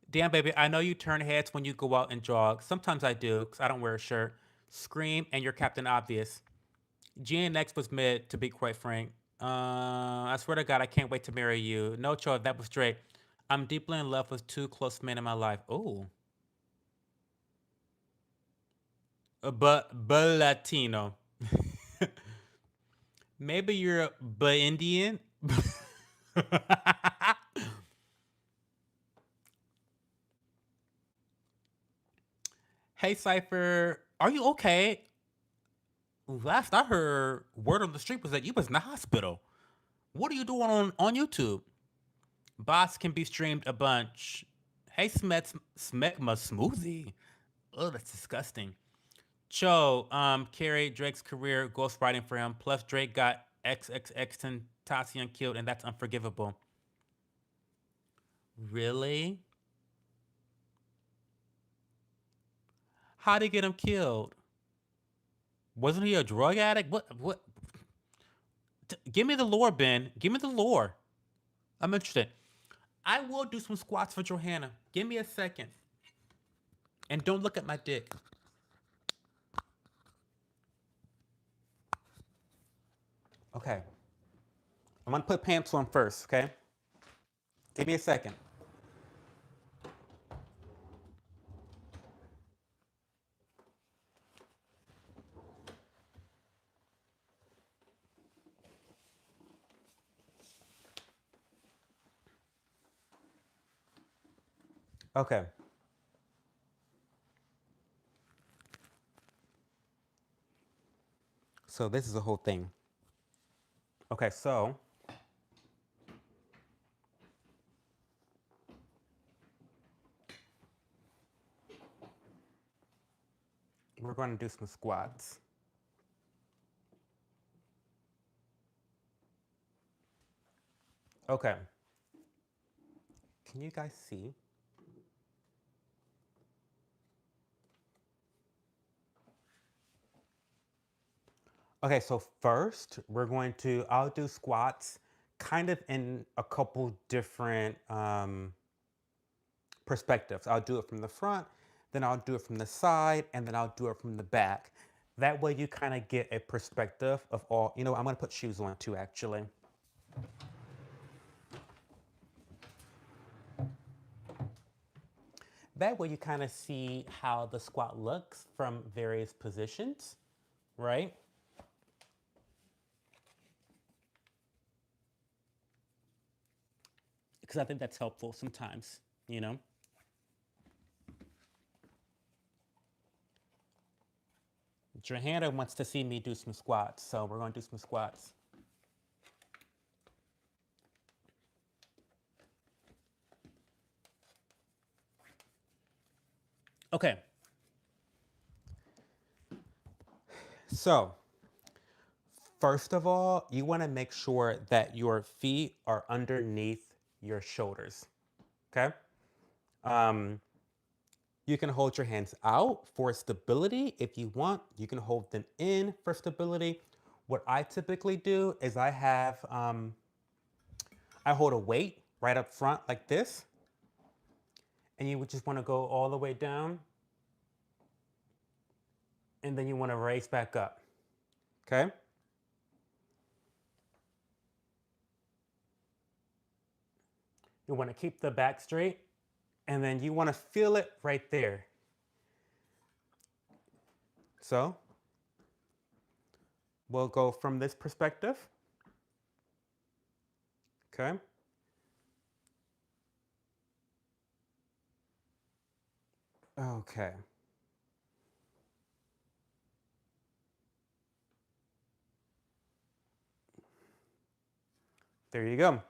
Damn, baby, I know you turn heads when you go out and jog. Sometimes I do, because I don't wear a shirt. Scream, and you're Captain Obvious. GNX was mid, to be quite frank. I swear to God, I can't wait to marry you. No, Cho, that was straight. I'm deeply in love with two close men in my life. Oh, but Latino. Maybe you're but Indian. Hey, Cypher, are you okay? Last I heard, word on the street was that you was in the hospital. What are you doing on YouTube? Boss can be streamed a bunch. Hey, Smegma Smoothie. Oh, that's disgusting. Cho, Carrie Drake's career ghostwriting for him. Plus, Drake got XXX Tentacion killed, and that's unforgivable. Really? How'd he get him killed? Wasn't he a drug addict? What? Give me the lore, Ben. Give me the lore. I'm interested. I will do some squats for Johanna. Give me a second. And don't look at my dick. Okay. I'm gonna put pants on first, okay? Give me a second. Okay. So this is the whole thing. Okay, so we're gonna do some squats. Okay. Can you guys see? Okay, so first we're going to, I'll do squats kind of in a couple different perspectives. I'll do it from the front, then I'll do it from the side, and then I'll do it from the back. That way you kind of get a perspective of all, I'm gonna put shoes on too actually. That way you kind of see how the squat looks from various positions, right? Because I think that's helpful sometimes, you know? Johanna wants to see me do some squats, so we're gonna do some squats. Okay. So, first of all, you want to make sure that your feet are underneath your shoulders. Okay. Um, you can hold your hands out for stability if you want. You can hold them in for stability. What I typically do is I hold a weight right up front like this, And you would just want to go all the way down, and then you want to raise back up. Okay? You want to keep the back straight, and then you want to feel it right there. So we'll go from this perspective. Okay? Okay. There you go.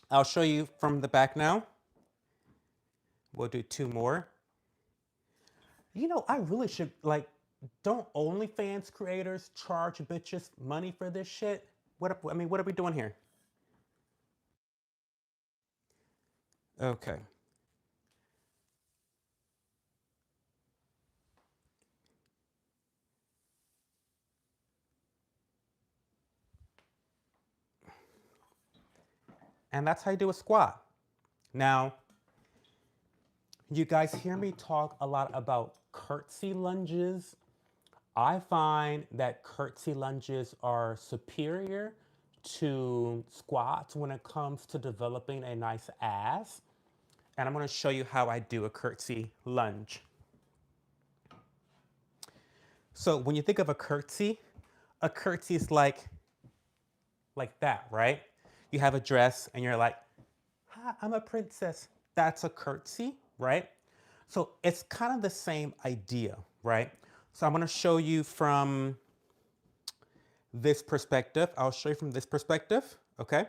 I'll show you from the back now. We'll do two more. You know, I really should, like, don't OnlyFans creators charge bitches money for this shit? I mean, what are we doing here? Okay. And that's how you do a squat. Now, you guys hear me talk a lot about curtsy lunges. I find that curtsy lunges are superior to squats when it comes to developing a nice ass. And I'm going to show you how I do a curtsy lunge. So when you think of a curtsy is like that, right? You have a dress and you're like, hi, I'm a princess. That's a curtsy, right? So it's kind of the same idea, right? So I'm going to show you from this perspective. I'll show you from this perspective, okay?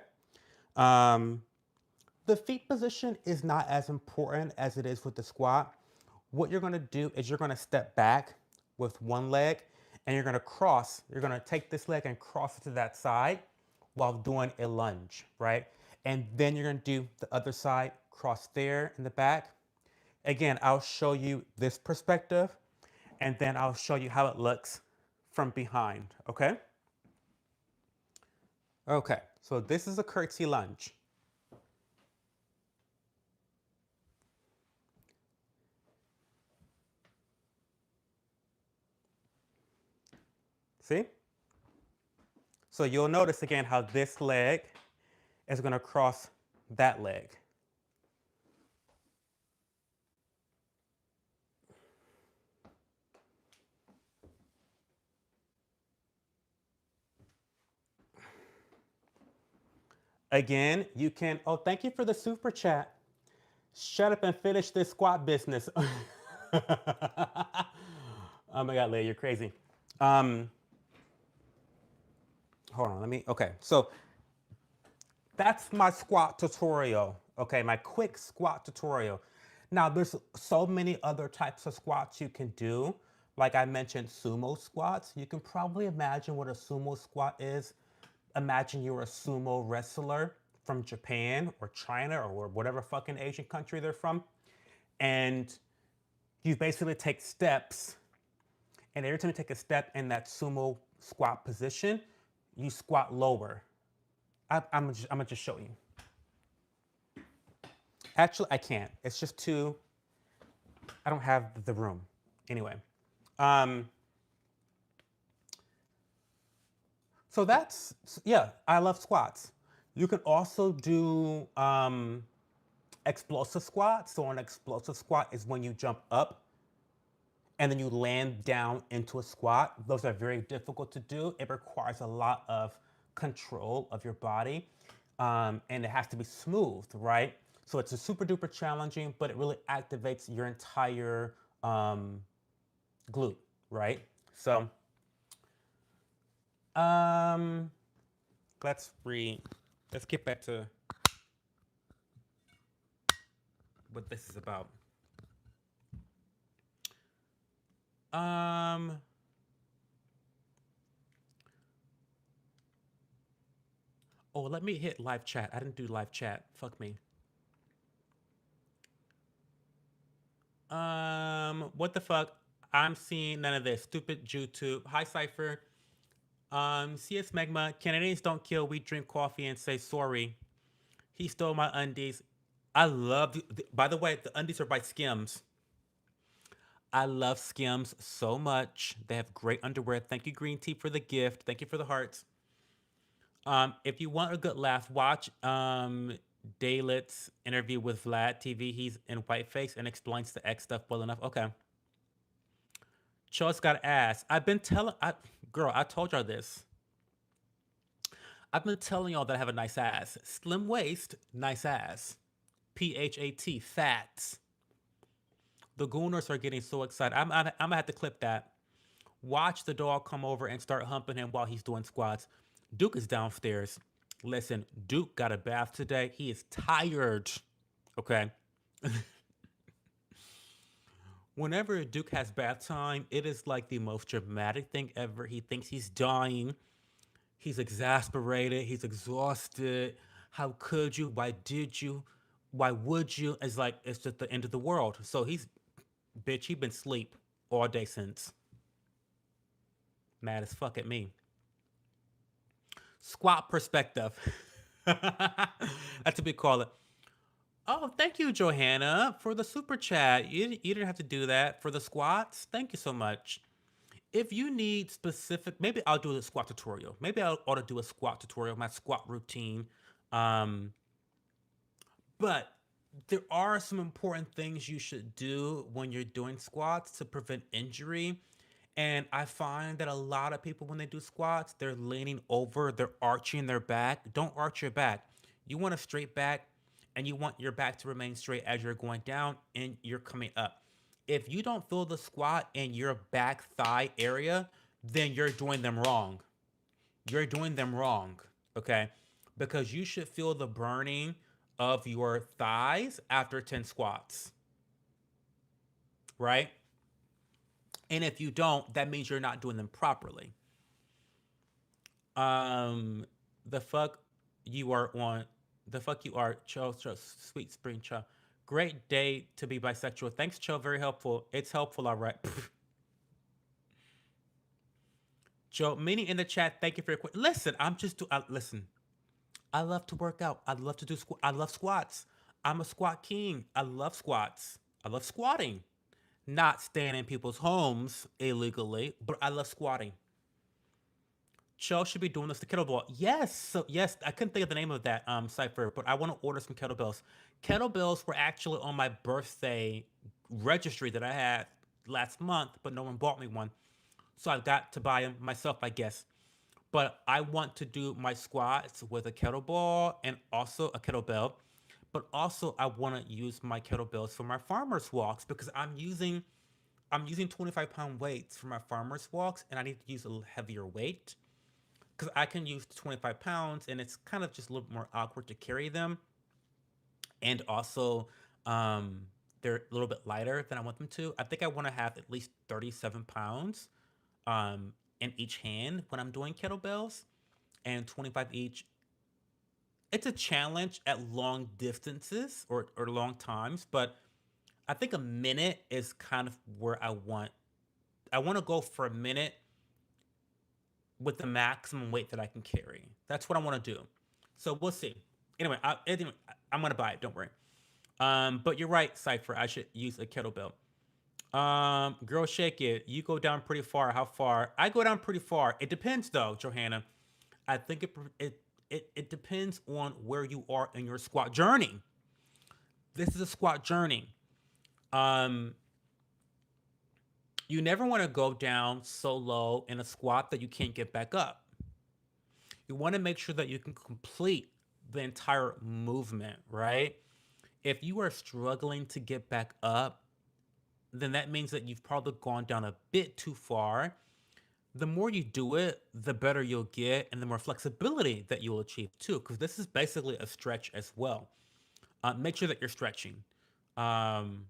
Um, the feet position is not as important as it is with the squat. What you're going to do is you're going to step back with one leg and you're going to cross. You're going to take this leg and cross it to that side while doing a lunge, right? And then you're going to do the other side, cross there in the back. Again, I'll show you this perspective and then I'll show you how it looks from behind, okay? Okay, so this is a curtsy lunge. See? So you'll notice again how this leg is going to cross that leg. Again, you can, oh, thank you for the super chat. Shut up and finish this squat business. Oh my God, Leah, you're crazy. Hold on, okay. So that's my squat tutorial. Okay, my quick squat tutorial. Now, there's so many other types of squats you can do. Like I mentioned, sumo squats. You can probably imagine what a sumo squat is. Imagine you're a sumo wrestler from Japan or China or whatever fucking Asian country they're from. And you basically take steps. And every time you take a step in that sumo squat position, you squat lower. I'm gonna just show you. Actually, I can't. It's just too, I don't have the room. Anyway. So that's, yeah, I love squats. You can also do explosive squats. So an explosive squat is when you jump up and then you land down into a squat. Those are very difficult to do. It requires a lot of control of your body, and it has to be smooth, right? So it's a super duper challenging, but it really activates your entire glute, right? So let's get back to what this is about. Oh, let me hit live chat. I didn't do live chat. Fuck me. What the fuck? I'm seeing none of this. Stupid YouTube. Hi, Cypher. CS Magma. Canadians don't kill. We drink coffee and say sorry. He stole my undies. I love, by the way, the undies are by Skims. I love Skims so much. They have great underwear. Thank you, Green Tea, for the gift. Thank you for the hearts. If you want a good laugh, watch Daylet's interview with Vlad TV. He's in whiteface and explains the X stuff well enough. Okay. Cho's got ass. Girl, I told y'all this. I've been telling y'all that I have a nice ass. Slim waist, nice ass. PHAT, fat. The Gooners are getting so excited. I'm gonna have to clip that. Watch the dog come over and start humping him while he's doing squats. Duke is downstairs. Listen, Duke got a bath today. He is tired. Okay. Whenever Duke has bath time, it is like the most dramatic thing ever. He thinks he's dying. He's exasperated. He's exhausted. How could you? Why did you? Why would you? It's like it's just the end of the world. So he's bitch. He been asleep all day since. Mad as fuck at me. Squat perspective. That's what we call it. Oh, thank you, Johanna, for the super chat. You didn't have to do that for the squats. Thank you so much. If you need specific, maybe I'll do a squat tutorial. Maybe I ought to do a squat tutorial, my squat routine. Um, but there are some important things you should do when you're doing squats to prevent injury. And I find that a lot of people, when they do squats, they're leaning over, they're arching their back. Don't arch your back. You want a straight back, and you want your back to remain straight as you're going down and you're coming up. If you don't feel the squat in your back thigh area, then you're doing them wrong. You're doing them wrong, okay? Because you should feel the burning of your thighs after 10 squats, right? And if you don't, that means you're not doing them properly. Um, the fuck you are on, the fuck you are, Cho, sweet spring Cho. Great day to be bisexual. Thanks, Cho. Very helpful. It's helpful, all right. Joe, many in the chat. Thank you for your question. Listen, I'm just listen. I love to work out. I love to do I love squats. I'm a squat king. I love squats. I love squatting. Not staying in people's homes illegally, but I love squatting. Cho should be doing this to kettlebell. Yes, so yes, I couldn't think of the name of that cipher, but I want to order some kettlebells. Kettlebells were actually on my birthday registry that I had last month, but no one bought me one, so I got to buy them myself, I guess. But I want to do my squats with a kettlebell and also a kettlebell. But also I want to use my kettlebells for my farmer's walks because I'm using 25-pound weights for my farmer's walks and I need to use a little heavier weight because I can use 25 pounds and it's kind of just a little more awkward to carry them. And also, um, they're a little bit lighter than I want them to. I think I want to have at least 37 pounds in each hand when I'm doing kettlebells and 25 each. It's a challenge at long distances or long times, but I think a minute is kind of where I want. I want to go for a minute with the maximum weight that I can carry. That's what I want to do. So we'll see. Anyway, I'm gonna buy it. Don't worry. But you're right, Cipher. I should use a kettlebell. Girl, shake it. You go down pretty far. How far? I go down pretty far. It depends, though, Johanna. I think it depends on where you are in your squat journey. This is a squat journey. Um, you never want to go down so low in a squat that you can't get back up. You want to make sure that you can complete the entire movement, right? If you are struggling to get back up, then that means that you've probably gone down a bit too far. The more you do it, the better you'll get and the more flexibility that you'll achieve too, because this is basically a stretch as well. Make sure that you're stretching. Um,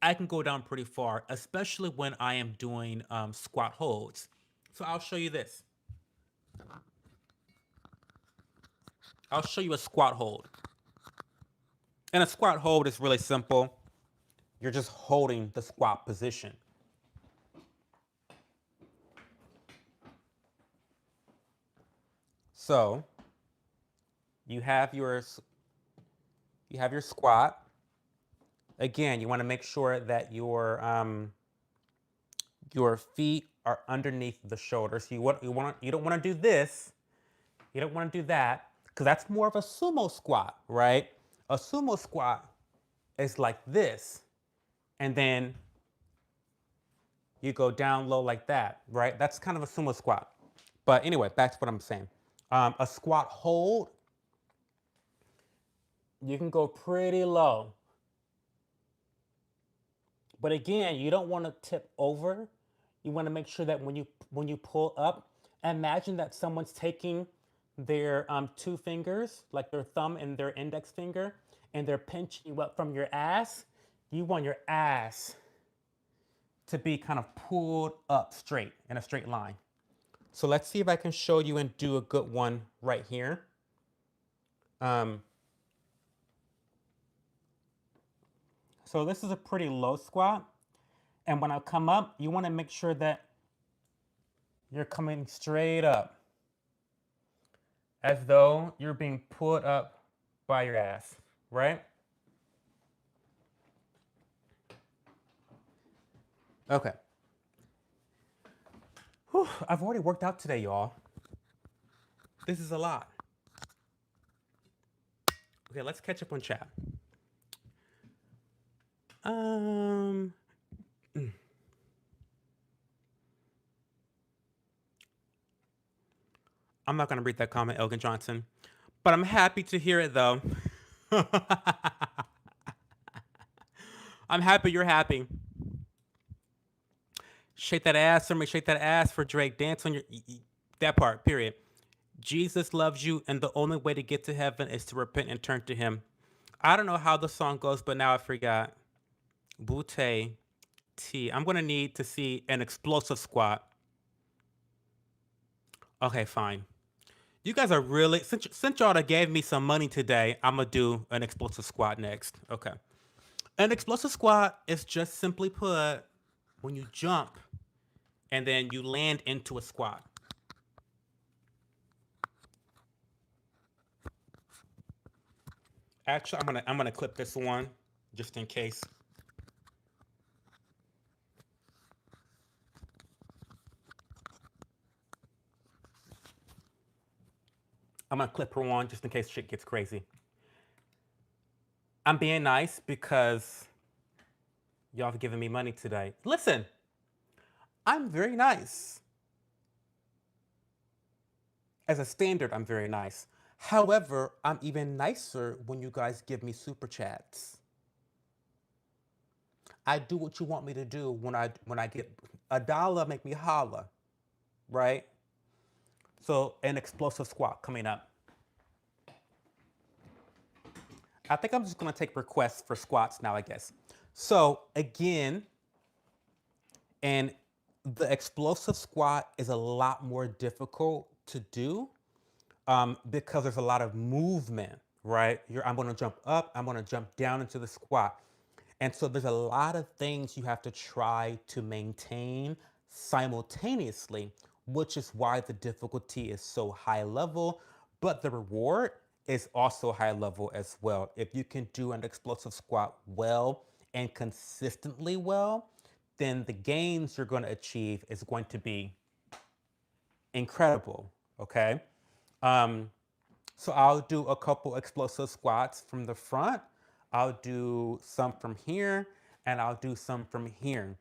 I can go down pretty far, especially when I am doing squat holds. So I'll show you this. I'll show you a squat hold. And a squat hold is really simple. You're just holding the squat position. So you have your You have your squat. Again, you want to make sure that your feet are underneath the shoulders. You don't want to do this. You don't want to do that because that's more of a sumo squat, right? A sumo squat is like this, and then you go down low like that, right? That's kind of a sumo squat. But anyway, back to what I'm saying. A squat hold, you can go pretty low. But again, you don't want to tip over. You want to make sure that when you pull up, imagine that someone's taking their two fingers, like their thumb and their index finger, and they're pinching you up from your ass. You want your ass to be kind of pulled up straight in a straight line. So let's see if I can show you and do a good one right here. Um, so this is a pretty low squat. And when I come up, you want to make sure that you're coming straight up as though you're being pulled up by your ass, right? Okay. Whew, I've already worked out today, y'all. This is a lot. Okay, let's catch up on chat. Um, I'm not gonna read that comment, Elgin Johnson, but I'm happy to hear it though. I'm happy you're happy. Shake that ass for me. Shake that ass for Drake. Dance on your that part. Period. Jesus loves you, and the only way to get to heaven is to repent and turn to Him. I don't know how the song goes, but now I forgot. Butte T. I'm gonna need to see an explosive squat. Okay, fine. You guys are really since y'all gave me some money today. I'm gonna do an explosive squat next. Okay. An explosive squat is just simply put when you jump and then you land into a squat. Actually, I'm gonna clip this one just in case. I'm gonna clip her one just in case shit gets crazy. I'm being nice because y'all have given me money today. Listen, I'm very nice. As a standard, I'm very nice. However, I'm even nicer when you guys give me super chats. I do what you want me to do when I get a dollar, make me holla, right? So an explosive squat coming up. I think I'm just gonna take requests for squats now, I guess. So again, and the explosive squat is a lot more difficult to do because there's a lot of movement, right? I'm gonna jump up, I'm gonna jump down into the squat. And so there's a lot of things you have to try to maintain simultaneously, which is why the difficulty is so high level, but the reward is also high level as well. If you can do an explosive squat well and consistently well, then the gains you're going to achieve is going to be incredible. Okay. Um, so I'll do a couple explosive squats from the front. I'll do some from here and I'll do some from here.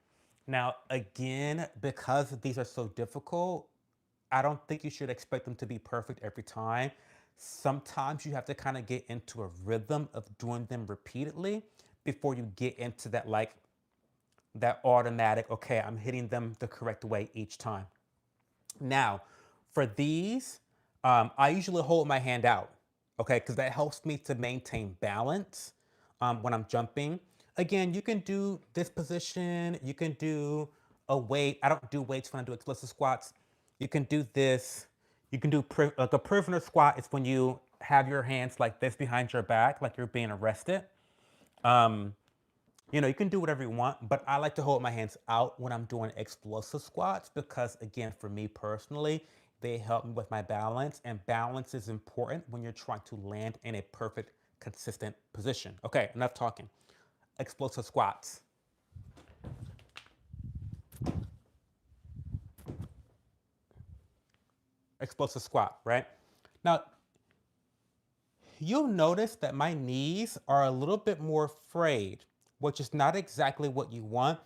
Now, again, because these are so difficult, I don't think you should expect them to be perfect every time. Sometimes you have to kind of get into a rhythm of doing them repeatedly before you get into that that automatic, okay, I'm hitting them the correct way each time. Now, for these, I usually hold my hand out, okay, because that helps me to maintain balance when I'm jumping. Again, you can do this position, you can do a weight. I don't do weights when I do explosive squats. You can do this. You can do like a prisoner squat is when you have your hands like this behind your back, like you're being arrested. Um, you can do whatever you want, but I like to hold my hands out when I'm doing explosive squats because, again, for me personally, they help me with my balance, and balance is important when you're trying to land in a perfect consistent position. Okay, enough talking. Explosive squats. Explosive squat, right? Now, you'll notice that my knees are a little bit more frayed, which is not exactly what you want.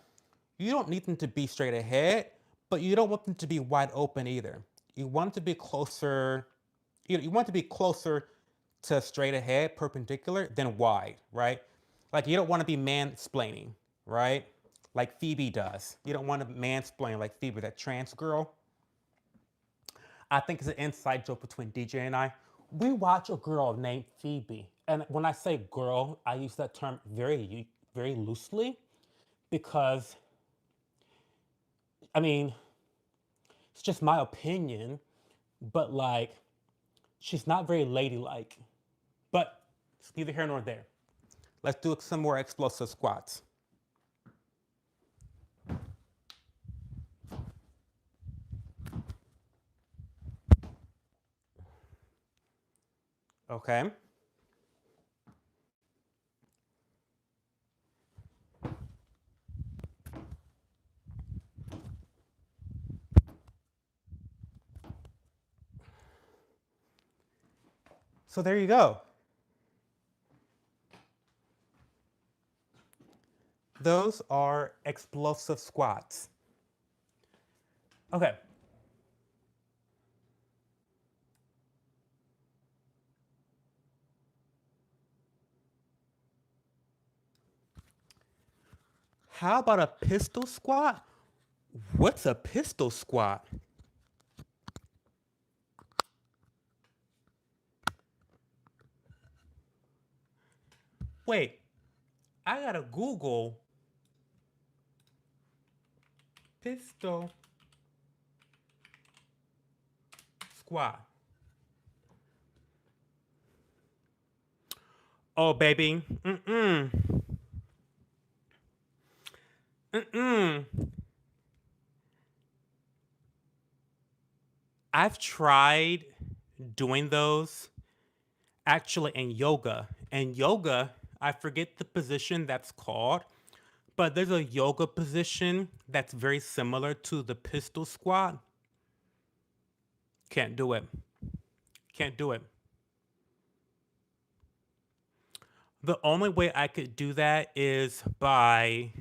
You don't need them to be straight ahead, but you don't want them to be wide open either. You want it to be closer, you want it to be closer to straight ahead, perpendicular, than wide, right? Like you don't want to be mansplaining, right? Like Phoebe does. You don't want to mansplain like Phoebe, that trans girl. I think it's an inside joke between DJ and I. We watch a girl named Phoebe, and when I say girl, I use that term very loosely because I mean it's just my opinion, but like she's not very ladylike. But it's neither here nor there. Let's do some more explosive squats. Okay. So there you go. Those are explosive squats. Okay. How about a pistol squat? What's a pistol squat? Wait, I gotta Google pistol squat. Oh, baby. Mm-mm. Mm-mm. I've tried doing those actually in yoga. And yoga, I forget the position that's called, but there's a yoga position that's very similar to the pistol squat. Can't do it. Can't do it. The only way I could do that is by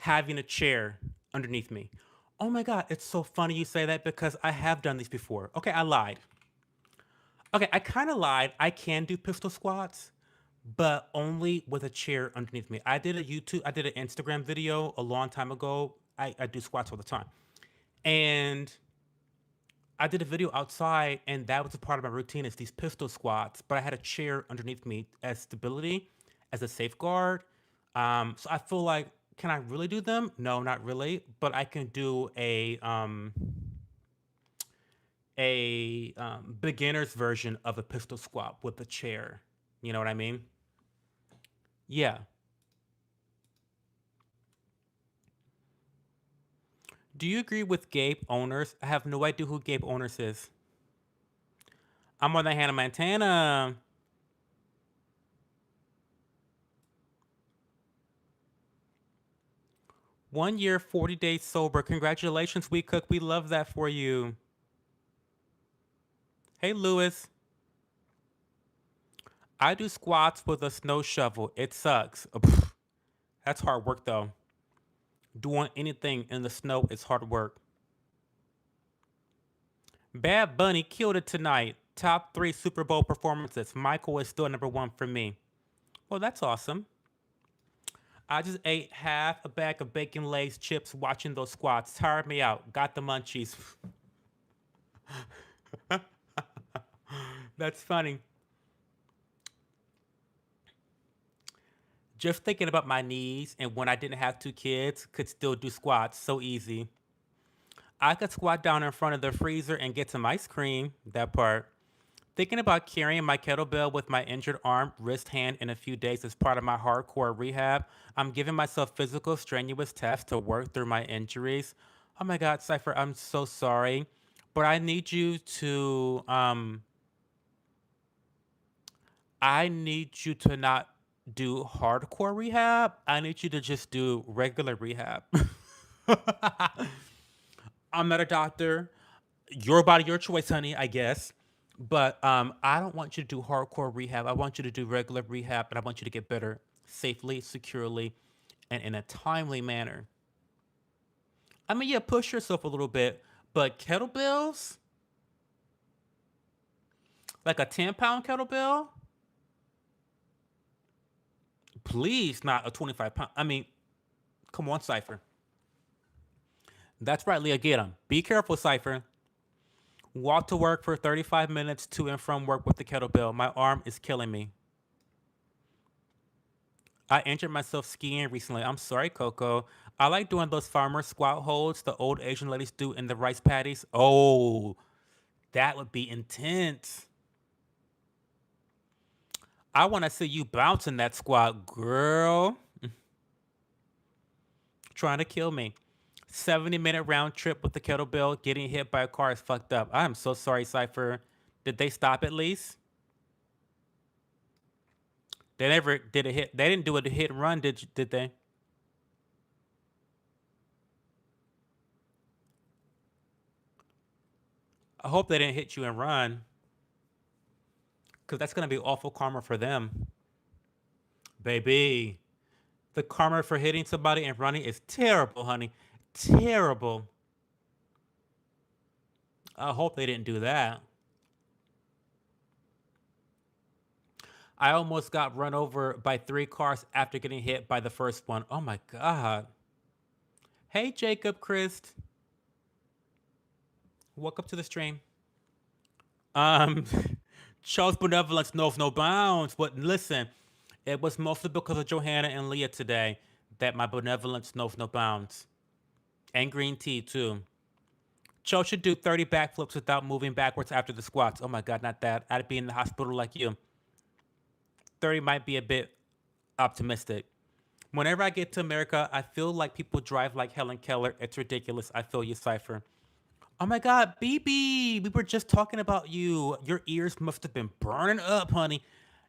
having a chair underneath me. Oh my God, it's so funny you say that because I have done these before. Okay, I lied. Okay, I kind of lied. I can do pistol squats, but only with a chair underneath me. I did an Instagram video a long time ago. I do squats all the time. And I did a video outside, and that was a part of my routine is these pistol squats, but I had a chair underneath me as stability, as a safeguard. So I feel like, can I really do them? No, not really, but I can do a beginner's version of a pistol squat with a chair. You know what I mean? Yeah. Do you agree with Gabe Owners? I have no idea who Gabe Owners is. I'm on the Hannah Montana. 1 year, 40 days sober. Congratulations, We Cook. We love that for you. Hey, Lewis. I do squats with a snow shovel. It sucks. That's hard work, though. Doing anything in the snow is hard work. Bad Bunny killed it tonight. Top three Super Bowl performances. Michael is still number one for me. Well, that's awesome. I just ate half a bag of bacon Lay's chips watching those squats. Tired me out. Got the munchies. That's funny. Just thinking about my knees and when I didn't have two kids, could still do squats so easy. I could squat down in front of the freezer and get some ice cream. That part. Thinking about carrying my kettlebell with my injured arm, wrist, hand in a few days as part of my hardcore rehab. I'm giving myself physical, strenuous tests to work through my injuries. Oh my God, Cypher, I'm so sorry. But I need you to I need you to not do hardcore rehab. I need you to just do regular rehab. I'm not a doctor. Your body, your choice, honey, I guess. But I don't want you to do hardcore rehab. I want you to do regular rehab, and I want you to get better safely, securely, and in a timely manner. I mean, yeah, push yourself a little bit, but kettlebells, like a 10-pound kettlebell, please, not a 25-pound. I mean, come on, Cypher. That's right, Leah. Get him. Be careful, Cypher. Walk to work for 35 minutes to and from work with the kettlebell. My arm is killing me. I injured myself skiing recently. I'm sorry, Coco. I like doing those farmer squat holds the old Asian ladies do in the rice paddies. Oh, that would be intense. I want to see you bouncing that squat, girl. Trying to kill me. 70-minute round trip with the kettlebell. Getting hit by a car is fucked up. I'm so sorry, Cypher. Did they stop at least? They never did a hit. They didn't do a hit and run, did they? I hope they didn't hit you and run, because that's gonna be awful karma for them, baby. The karma for hitting somebody and running is terrible, honey. Terrible. I hope they didn't do that. I almost got run over by 3 cars after getting hit by the first one. Oh my god. Hey, Jacob Christ. Welcome to the stream. Um, Charles Benevolence knows no bounds. But listen, it was mostly because of Johanna and Leah today that my benevolence knows no bounds. And green tea, too. Cho should do 30 backflips without moving backwards after the squats. Oh my god, not that. I'd be in the hospital like you. 30 might be a bit optimistic. Whenever I get to America, I feel like people drive like Helen Keller. It's ridiculous. I feel you, Cypher. Oh my god, BB, we were just talking about you. Your ears must have been burning up, honey.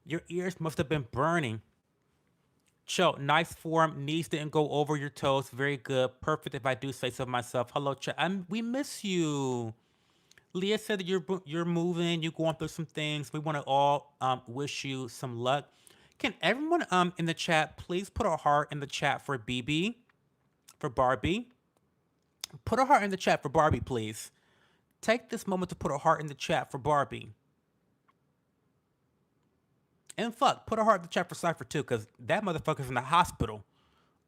Your ears must have been burning. Cho, nice form. Knees didn't go over your toes. Very good. Perfect if I do say so myself. Hello, Cho. We miss you. Leah said that you're moving. You're going through some things. We want to all wish you some luck. Can everyone in the chat please put a heart in the chat for BB, for Barbie? Put a heart in the chat for Barbie, please. Take this moment to put a heart in the chat for Barbie. And fuck, put a heart in the chat for Cypher too, because that motherfucker's in the hospital.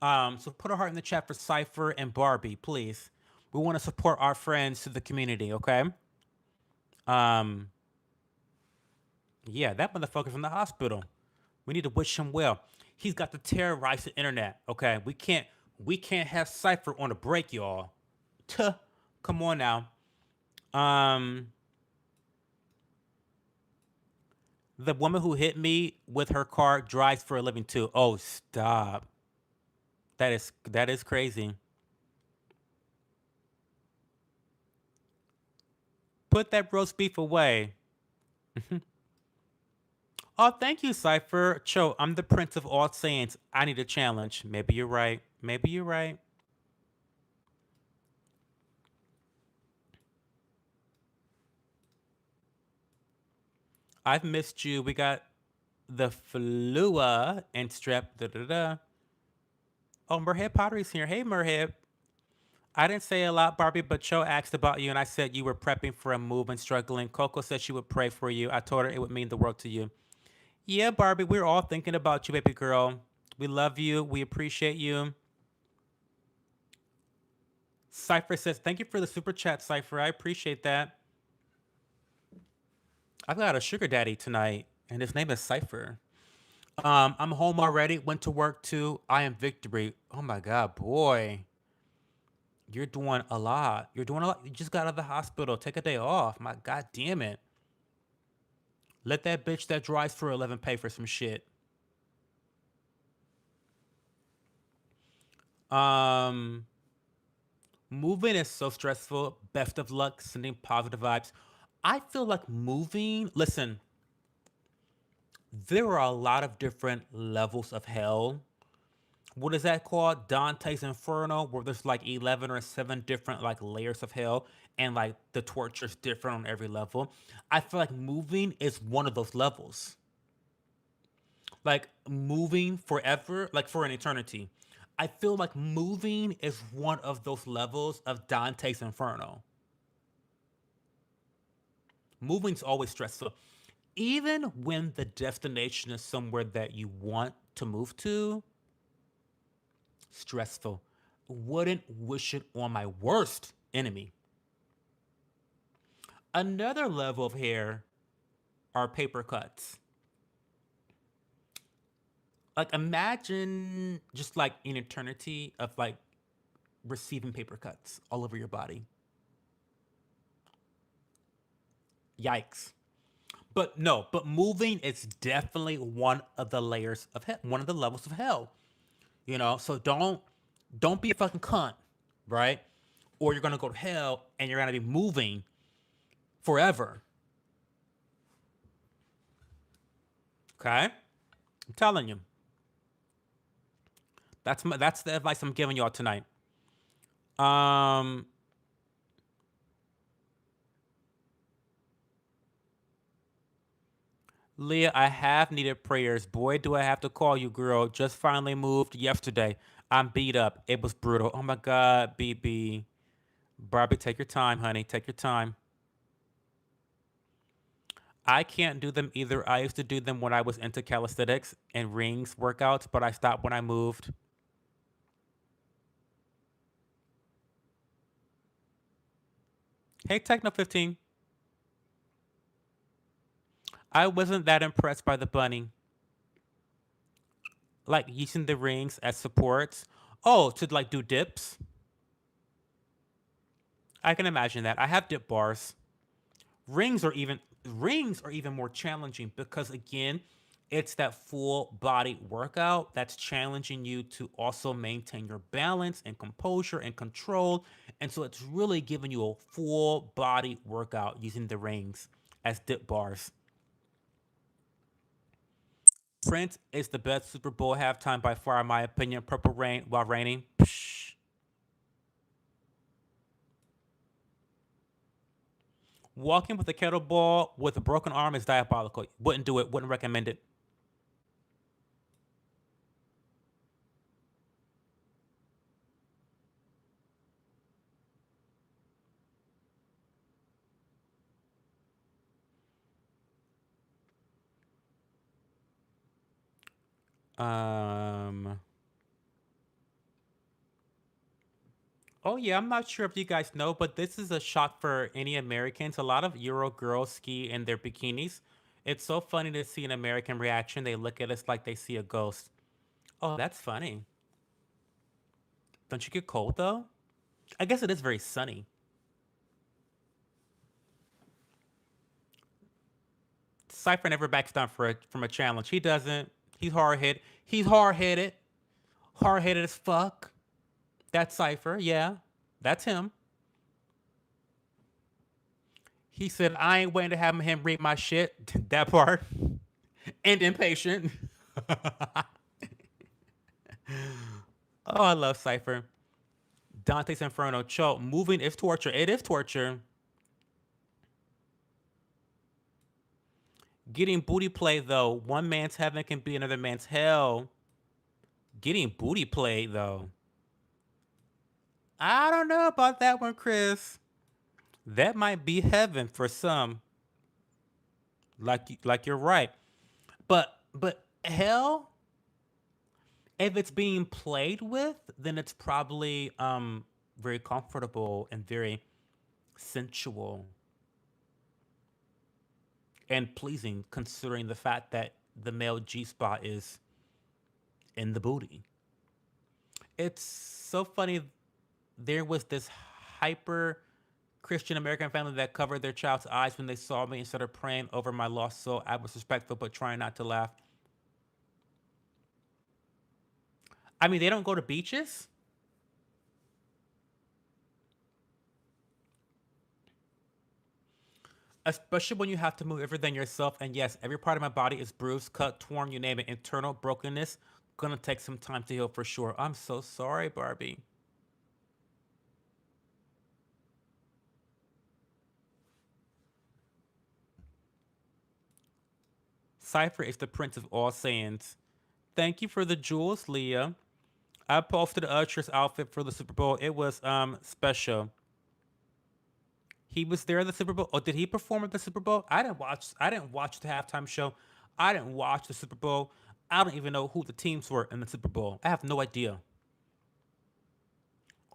So put a heart in the chat for Cypher and Barbie, please. We want to support our friends to the community, okay? Um, yeah, that motherfucker's in the hospital. We need to wish him well. He's got to terrorize the internet, okay? We can't have Cypher on a break, y'all. Tuh. Come on now. Um, the woman who hit me with her car drives for a living too. Oh, stop. That is crazy. Put that roast beef away. Oh, thank you, Cypher. Cho, I'm the prince of all saints. I need a challenge. Maybe you're right. Maybe you're right. I've missed you. We got the Flua and Strep. Da da da. Oh, Merhead Pottery's here. Hey, Merhead. I didn't say a lot, Barbie, but Cho asked about you, and I said you were prepping for a move and struggling. Coco said she would pray for you. I told her it would mean the world to you. Yeah, Barbie, we're all thinking about you, baby girl. We love you. We appreciate you. Cypher says, thank you for the super chat, Cypher. I appreciate that. I've got a sugar daddy tonight, and his name is Cypher. I'm home already. Went to work too. I am victory. Oh my god, boy. You're doing a lot. You're doing a lot. You just got out of the hospital. Take a day off. My god damn it. Let that bitch that drives for 11 pay for some shit. Um, moving is so stressful. Best of luck. Sending positive vibes. I feel like moving. Listen, There are a lot of different levels of hell. What is that called? Dante's Inferno, where there's like 11 or 7 different like layers of hell, and like the torture's different on every level. I feel like moving is one of those levels. Like moving forever, like for an eternity. I feel like moving is one of those levels of Dante's Inferno. Moving's always stressful. Even when the destination is somewhere that you want to move to, stressful. Wouldn't wish it on my worst enemy. Another level of hair are paper cuts. Like imagine just like an eternity of like receiving paper cuts all over your body. Yikes. But no, but moving is definitely one of the layers of hell, one of the levels of hell. So don't be a fucking cunt, right? Or you're gonna go to hell and you're gonna be moving forever. Okay? I'm telling you. That's the advice I'm giving y'all tonight. Um Leah, I have needed prayers. Boy, do I have to call you, girl. Just finally moved yesterday. I'm beat up. It was brutal. Oh my god, BB. Barbie, take your time, honey. Take your time. I can't do them either. I used to do them when I was into calisthenics and rings workouts, but I stopped when I moved. Hey, Techno 15. I wasn't that impressed by the bunny. Like using the rings as supports. Oh, to like do dips. I can imagine that. I have dip bars. Rings are even rings are even more challenging because again, it's that full body workout that's challenging you to also maintain your balance and composure and control. And so it's really giving you a full body workout using the rings as dip bars. Prince is the best Super Bowl halftime by far, in my opinion. Purple Rain while raining. Psh. Walking with a kettlebell with a broken arm is diabolical. Wouldn't do it. Wouldn't recommend it. Um. Oh yeah, I'm not sure if you guys know, but this is a shock for any Americans. A lot of Euro girls ski in their bikinis. It's so funny to see an American reaction. They look at us like they see a ghost. Oh, that's funny. Don't you get cold though? I guess it is very sunny. Cypher never backs down from a challenge. He doesn't. He's hard hit. He's hard headed. Hard headed as fuck. That's Cypher. Yeah, that's him. He said, "I ain't waiting to have him read my shit." That part. And impatient. Oh, I love Cypher. Dante's Inferno. Cho, moving is torture. It is torture. Getting booty play though, one man's heaven can be another man's hell. Getting booty play though, I don't know about that one, Chris. That might be heaven for some. Like you're right, but hell, if it's being played with, then it's probably very comfortable and very sensual and pleasing, considering the fact that the male G spot is in the booty. It's so funny. There was this hyper Christian American family that covered their child's eyes when they saw me instead of praying over my lost soul. I was respectful but trying not to laugh. I mean, they don't go to beaches. Especially when you have to move everything yourself. And yes, every part of my body is bruised, cut, torn, you name it. Internal brokenness. Gonna take some time to heal for sure. I'm so sorry, Barbie. Cypher is the prince of all Saiyans. Thank you for the jewels, Leah. I posted Usher's outfit for the Super Bowl. It was special. He was there at the Super Bowl. Oh, did he perform at the Super Bowl? I didn't watch the halftime show. I didn't watch the Super Bowl. I don't even know who the teams were in the Super Bowl. I have no idea.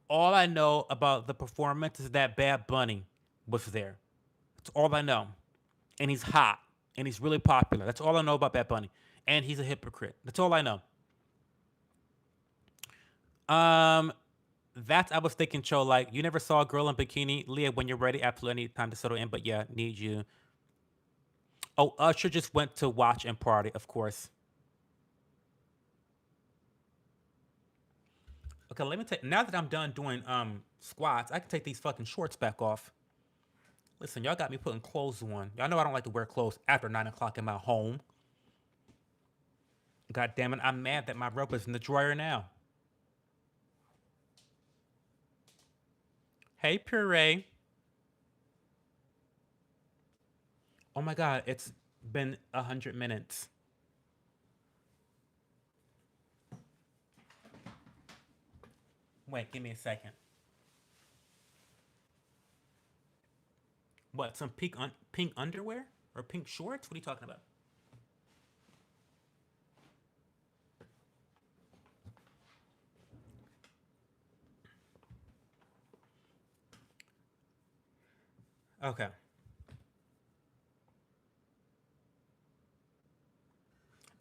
All I know about the performance is that Bad Bunny was there. That's all I know. And he's hot. And he's really popular. That's all I know about Bad Bunny. And he's a hypocrite. That's all I know. Um, that's I was thinking, Cho. Like you never saw a girl in bikini, Leah. When you're ready, absolutely need time to settle in. But yeah, need you. Oh, Usher just went to watch and party, of course. Okay, let me take. Now that I'm done doing squats, I can take these fucking shorts back off. Listen, y'all got me putting clothes on. Y'all know I don't like to wear clothes after 9 o'clock in my home. God damn it, I'm mad that my robe is in the dryer now. Hey, puree. Oh my god, it's been 100 minutes. Wait, give me a second. What? Some pink underwear or pink shorts? What are you talking about? Okay.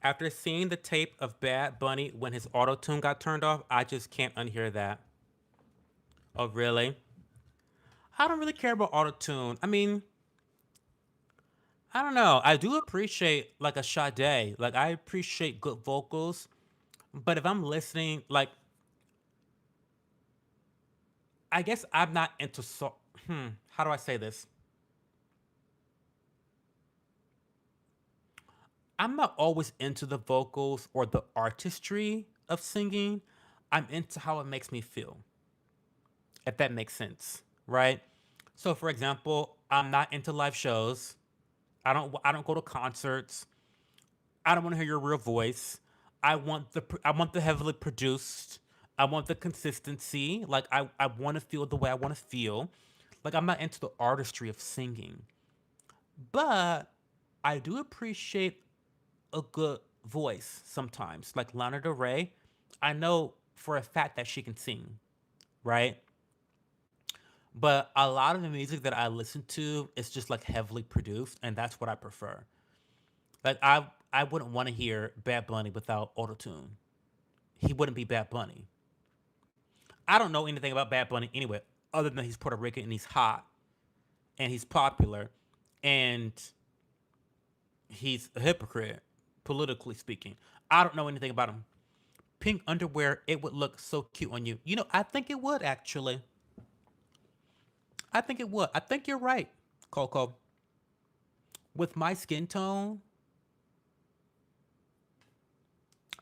After seeing the tape of Bad Bunny when his auto tune got turned off, I just can't unhear that. Oh, really? I don't really care about auto tune. I mean, I don't know. I do appreciate like a Sade. Like I appreciate good vocals, but if I'm listening, like I guess I'm not into How do I say this? I'm not always into the vocals or the artistry of singing. I'm into how it makes me feel, if that makes sense, right? So, for example, I'm not into live shows. I don't go to concerts. I don't want to hear your real voice. I want the heavily produced. I want the consistency. Like I want to feel the way I want to feel. Like I'm not into the artistry of singing, but I do appreciate a good voice sometimes. Like Lana Del Rey, I know for a fact that she can sing, right? But a lot of the music that I listen to is just like heavily produced, and that's what I prefer. Like I wouldn't want to hear Bad Bunny without autotune. He wouldn't be Bad Bunny. I don't know anything about Bad Bunny anyway, other than he's Puerto Rican and he's hot and he's popular and he's a hypocrite, politically speaking. I don't know anything about him. Pink underwear, it would look so cute on you. You know, I think it would actually. I think it would. I think you're right, Coco. With my skin tone,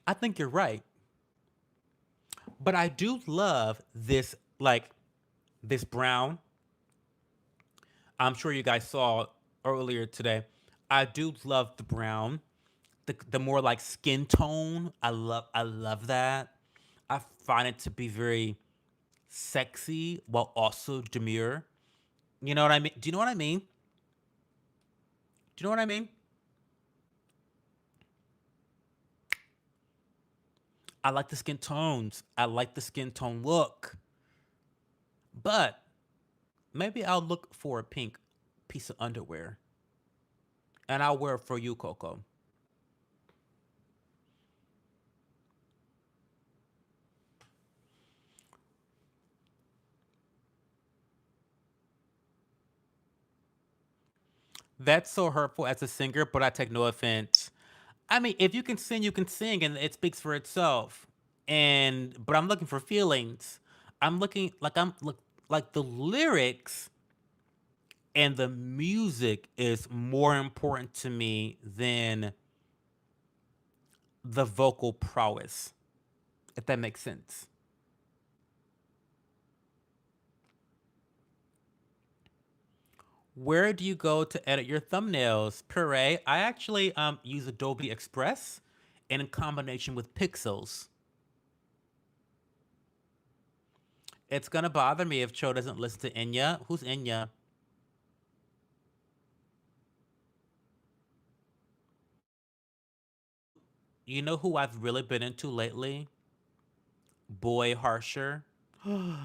I think you're right. But I do love this, like, this brown. I'm sure you guys saw earlier today. I do love the brown, the more like skin tone. I love that. I find it to be very sexy while also demure. You know what I mean? Do you know what I mean? Do you know what I mean? I like the skin tones. I like the skin tone look. But maybe I'll look for a pink piece of underwear and I'll wear it for you, Coco. That's so hurtful as a singer, but I take no offense. I mean, if you can sing, and it speaks for itself. And but I'm looking for feelings. I'm looking like I'm look like the lyrics And the music is more important to me than the vocal prowess, if that makes sense. Where do you go to edit your thumbnails? Puree. I actually use Adobe Express and in combination with Pixels. It's gonna bother me if Cho doesn't listen to Enya. Who's Enya? You know who I've really been into lately? Boy Harsher. Mm,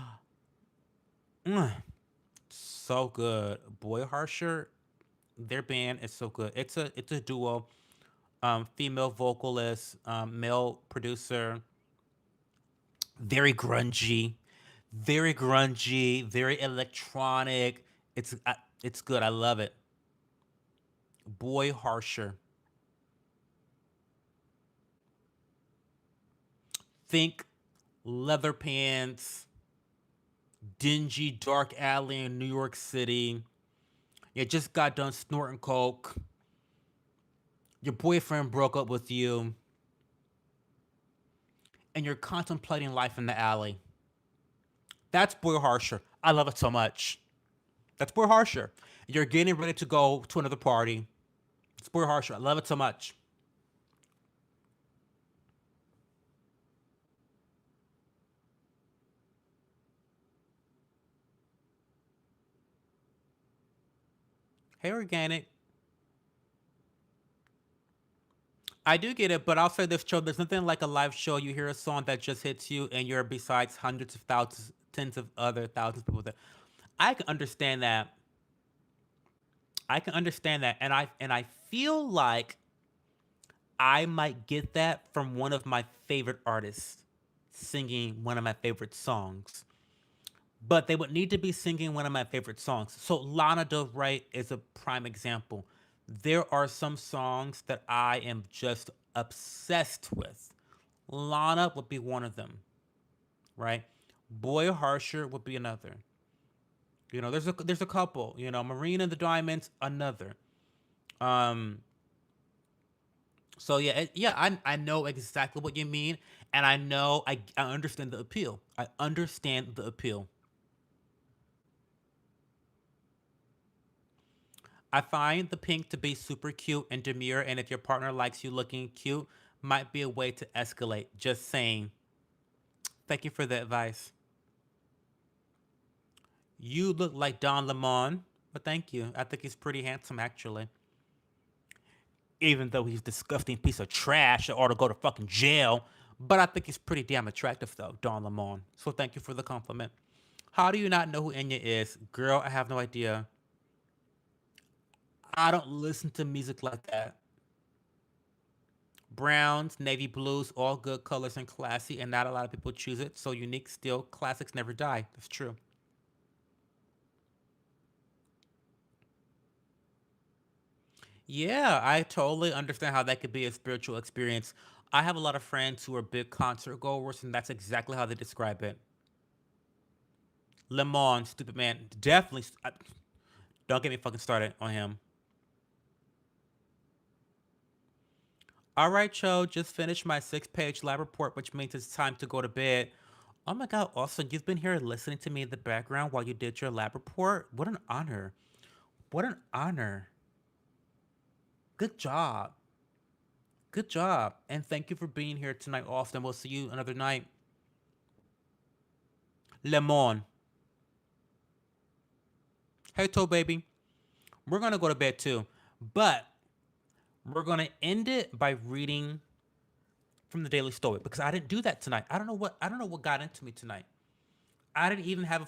so good. Boy Harsher, their band is so good. It's a duo. Female vocalist, male producer, very grungy, very electronic. It's good. I love it. Boy Harsher. Think leather pants, dingy dark alley in New York City. You just got done snorting coke. Your boyfriend broke up with you, and you're contemplating life in the alley. That's Boy Harsher. I love it so much. That's Boy Harsher. You're getting ready to go to another party. It's Boy Harsher. I love it so much. Hey, Organic. I do get it, but I'll say this, Joe. There's nothing like a live show. You hear a song that just hits you, and you're besides hundreds of thousands, tens of other thousands of people there. I can understand that. I can understand that, and I feel like I might get that from one of my favorite artists singing one of my favorite songs. But they would need to be singing one of my favorite songs. So Lana Del Rey is a prime example. There are some songs that I am just obsessed with. Lana would be one of them, right? Boy Harsher would be another. There's a couple. Marina and the Diamonds, another. Um, so yeah, yeah, I know exactly what you mean, and I understand the appeal. I understand the appeal. I find the pink to be super cute and demure, and if your partner likes you looking cute, might be a way to escalate. Just saying. Thank you for the advice. You look like Don Lemon, but thank you. I think he's pretty handsome, actually. Even though he's a disgusting piece of trash that ought to go to fucking jail. But I think he's pretty damn attractive, though, Don Lemon. So thank you for the compliment. How do you not know who Enya is? Girl, I have no idea. I don't listen to music like that. Browns, navy blues, all good colors and classy, and not a lot of people choose it. So unique still. Classics never die. That's true. Yeah, I totally understand how that could be a spiritual experience. I have a lot of friends who are big concert goers, and that's exactly how they describe it. Lemon, stupid man, definitely. Don't get me fucking started on him. All right, Cho, just finished my 6-page lab report, which means it's time to go to bed. Oh my God, Austin, you've been here listening to me in the background while you did your lab report? What an honor. What an honor. Good job. Good job. And thank you for being here tonight, Austin. We'll see you another night. Lemon. Hey, Toe Baby. We're going to go to bed too. But we're going to end it by reading from the Daily Stoic because I didn't do that tonight. I don't know what got into me tonight. I didn't even have a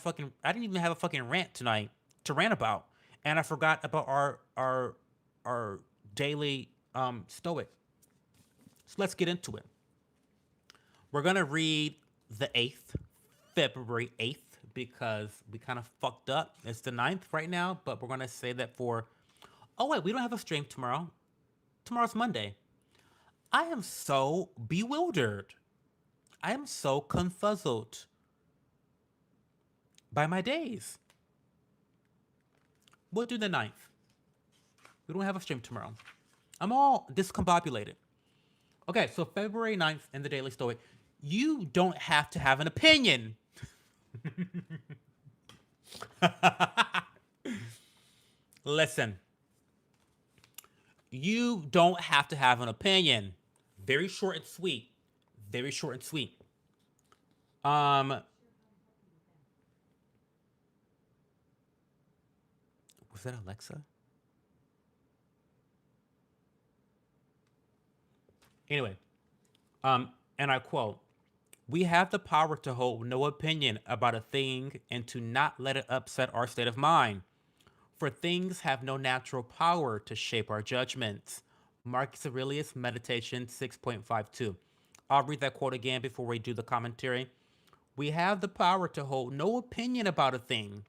fucking rant tonight to rant about. And I forgot about our daily Stoic. So let's get into it. We're gonna read the 8th, February 8th, because we kind of fucked up. It's the 9th right now, but we're gonna say that for. Oh wait, we don't have a stream tomorrow. Tomorrow's Monday. I am so bewildered. I am so confuzzled by my days. We'll do the ninth. We don't have a stream tomorrow. I'm all discombobulated. Okay, so February 9th in the Daily Stoic. You don't have to have an opinion. Listen, you don't have to have an opinion. Very short and sweet. Very short and sweet. Um, was that Alexa? Anyway, and I quote, we have the power to hold no opinion about a thing and to not let it upset our state of mind. For things have no natural power to shape our judgments. Marcus Aurelius, Meditation 6.52. I'll read that quote again before we do the commentary. We have the power to hold no opinion about a thing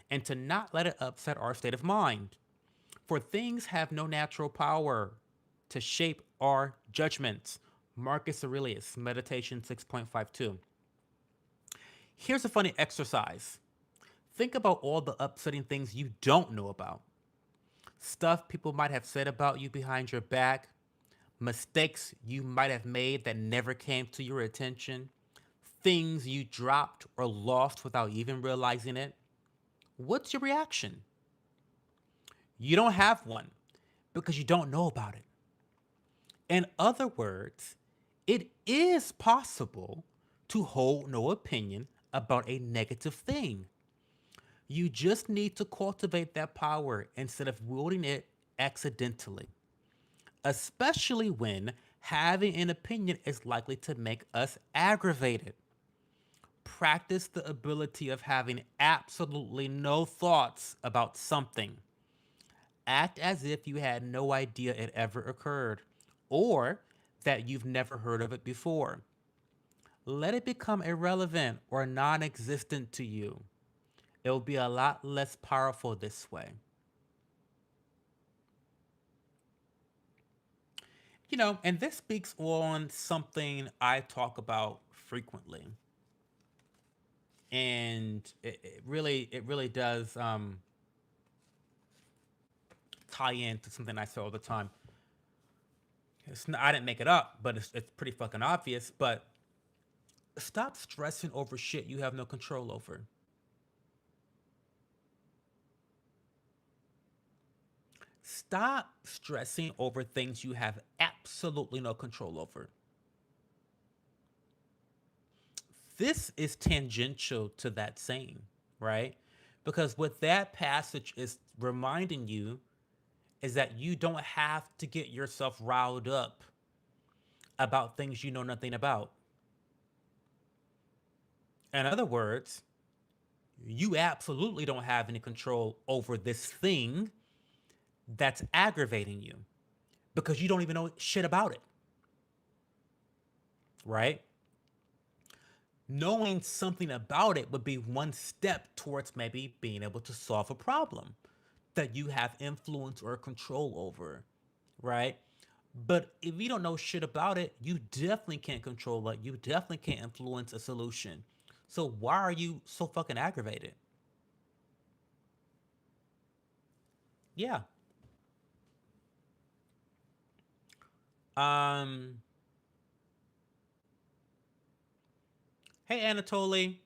and to not let it upset our state of mind. For things have no natural power to shape our judgments. Marcus Aurelius, Meditation 6.52. Here's a funny exercise. Think about all the upsetting things you don't know about. Stuff people might have said about you behind your back, mistakes you might have made that never came to your attention, things you dropped or lost without even realizing it. What's your reaction? You don't have one because you don't know about it. In other words, it is possible to hold no opinion about a negative thing. You just need to cultivate that power instead of wielding it accidentally, especially when having an opinion is likely to make us aggravated. Practice the ability of having absolutely no thoughts about something. Act as if you had no idea it ever occurred or that you've never heard of it before. Let it become irrelevant or non existent to you. It will be a lot less powerful this way. And this speaks on something I talk about frequently. And it really does tie into something I say all the time. I didn't make it up, but it's pretty fucking obvious. But stop stressing over shit you have no control over. Stop stressing over things you have absolutely no control over. This is tangential to that saying, right? Because what that passage is reminding you is that you don't have to get yourself riled up about things you know nothing about. In other words, you absolutely don't have any control over this thing that's aggravating you because you don't even know shit about it, right? Knowing something about it would be one step towards maybe being able to solve a problem that you have influence or control over, right? But if you don't know shit about it, you definitely can't control it. You definitely can't influence a solution. So why are you so fucking aggravated? Yeah. Um. Hey Anatoly,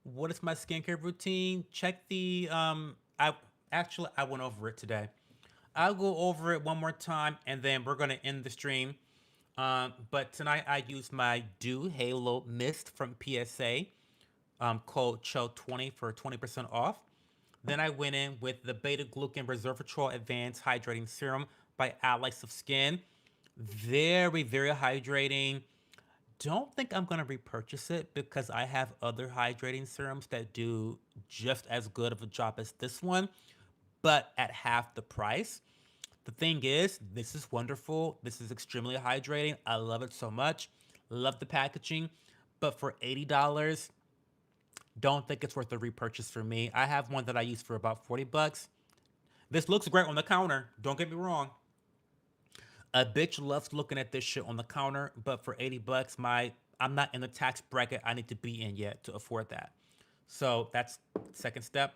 what is my skincare routine? Check the I actually I went over it today. I'll go over it one more time and then we're gonna end the stream. But tonight I used my Dew Halo Mist from PSA, code CHO20 for 20% off. Then I went in with the Beta Glucan Resveratrol Advanced Hydrating Serum by Allies of Skin. Very, very hydrating. Don't think I'm gonna repurchase it because I have other hydrating serums that do just as good of a job as this one, but at half the price. The thing is, this is wonderful. This is extremely hydrating. I love it so much. Love the packaging. But for $80, don't think it's worth the repurchase for me. I have one that I use for about 40 bucks. This looks great on the counter. Don't get me wrong. A bitch loves looking at this shit on the counter, but for 80 bucks, I'm not in the tax bracket I need to be in yet to afford that. So that's second step.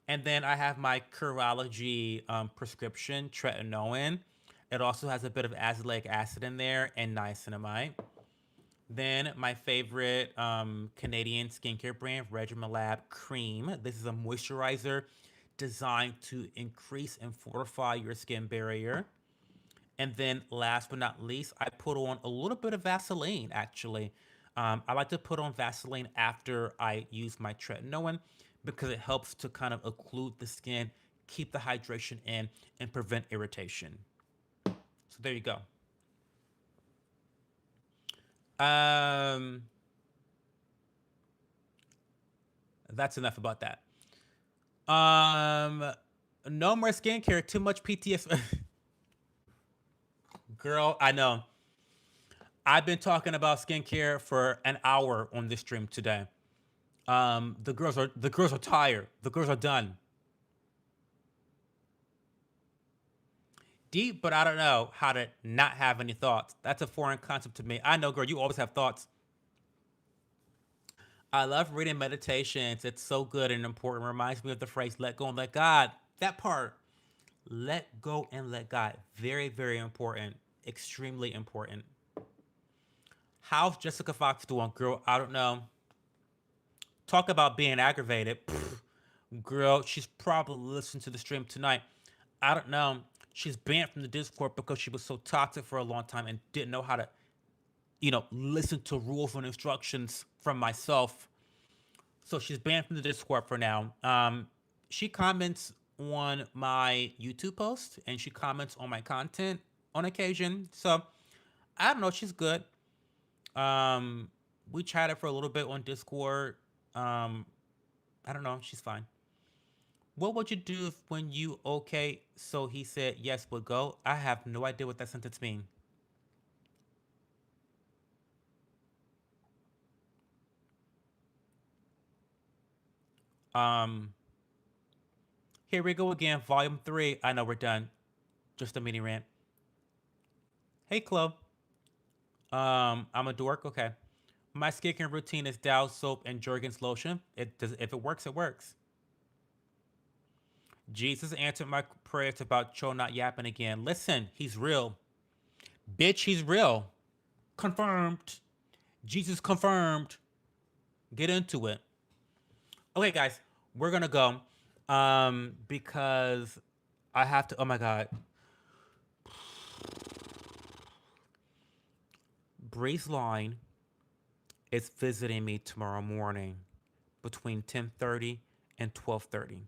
And then I have my Curology prescription, tretinoin. It also has a bit of azelaic acid in there and niacinamide. Then my favorite Canadian skincare brand, Regimen Lab Cream. This is a moisturizer designed to increase and fortify your skin barrier. And then last but not least, I put on a little bit of Vaseline actually. I like to put on Vaseline after I use my tretinoin because it helps to kind of occlude the skin, keep the hydration in, and prevent irritation. So there you go. Um, that's enough about that. Um, no more skincare. Too much PTS. Girl, I know. I've been talking about skincare for an hour on this stream today. The girls are tired. The girls are done. Deep, but I don't know how to not have any thoughts. That's a foreign concept to me. I know, girl, you always have thoughts. I love reading meditations. It's so good and important. Reminds me of the phrase "let go and let God." That part, let go and let God. Very, very important. Extremely important. How's Jessica Fox doing, girl? I don't know. Talk about being aggravated. Pfft, girl, she's probably listening to the stream tonight. I don't know. She's banned from the Discord because she was so toxic for a long time and didn't know how to, listen to rules and instructions from myself. So she's banned from the Discord for now. She comments on my YouTube post and she comments on my content on occasion. So I don't know. She's good. Um, we chatted for a little bit on Discord. Um, I don't know. She's fine. What would you do if when you okay? So he said yes, would go. I have no idea what that sentence means. Um, here we go again, volume three. I know we're done. Just a mini rant. Hey, Chloe. I'm a dork. Okay. My skincare routine is Dow soap and Jergens lotion. It does if it works, it works. Jesus answered my prayers about Cho not yapping again. Listen, he's real. Bitch, he's real. Confirmed. Jesus confirmed. Get into it. Okay, guys, we're gonna go. Because I have to. Oh my god, Breeze Line is visiting me tomorrow morning between 10:30 and 12:30.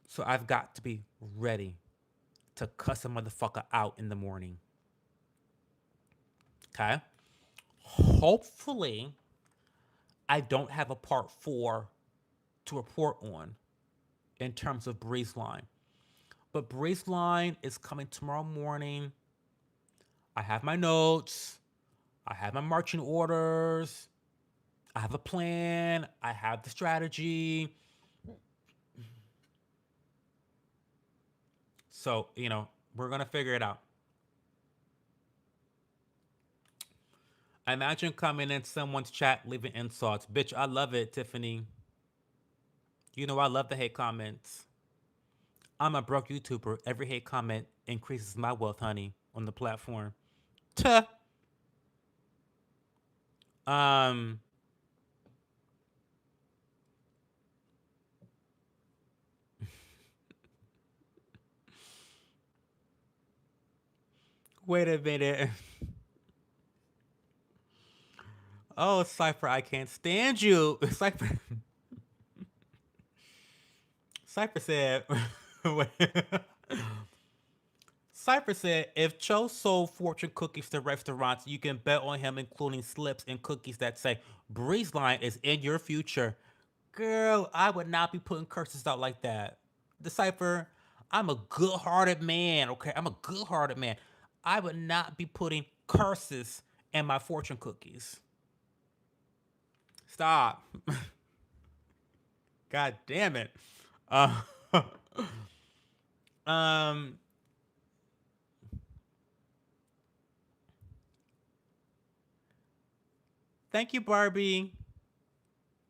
So I've got to be ready to cuss a motherfucker out in the morning. Okay. Hopefully, I don't have a part four to report on in terms of Breeze Line. But Breeze Line is coming tomorrow morning. I have my notes. I have my marching orders. I have a plan. I have the strategy. So, we're going to figure it out. I imagine coming in someone's chat leaving insults. Bitch, I love it, Tiffany. You know I love the hate comments. I'm a broke YouTuber. Every hate comment increases my wealth, honey, on the platform. Tuh. Um, wait a minute. Oh, Cypher, I can't stand you. Cypher, Cypher said. Wait. Cypher said, if Cho sold fortune cookies to restaurants, you can bet on him including slips and cookies that say, Breeze Line is in your future. Girl, I would not be putting curses out like that. The Cypher, I'm a good hearted man, okay? I'm a good hearted man. I would not be putting curses in my fortune cookies. Stop. God damn it. Uh, um, thank you, Barbie.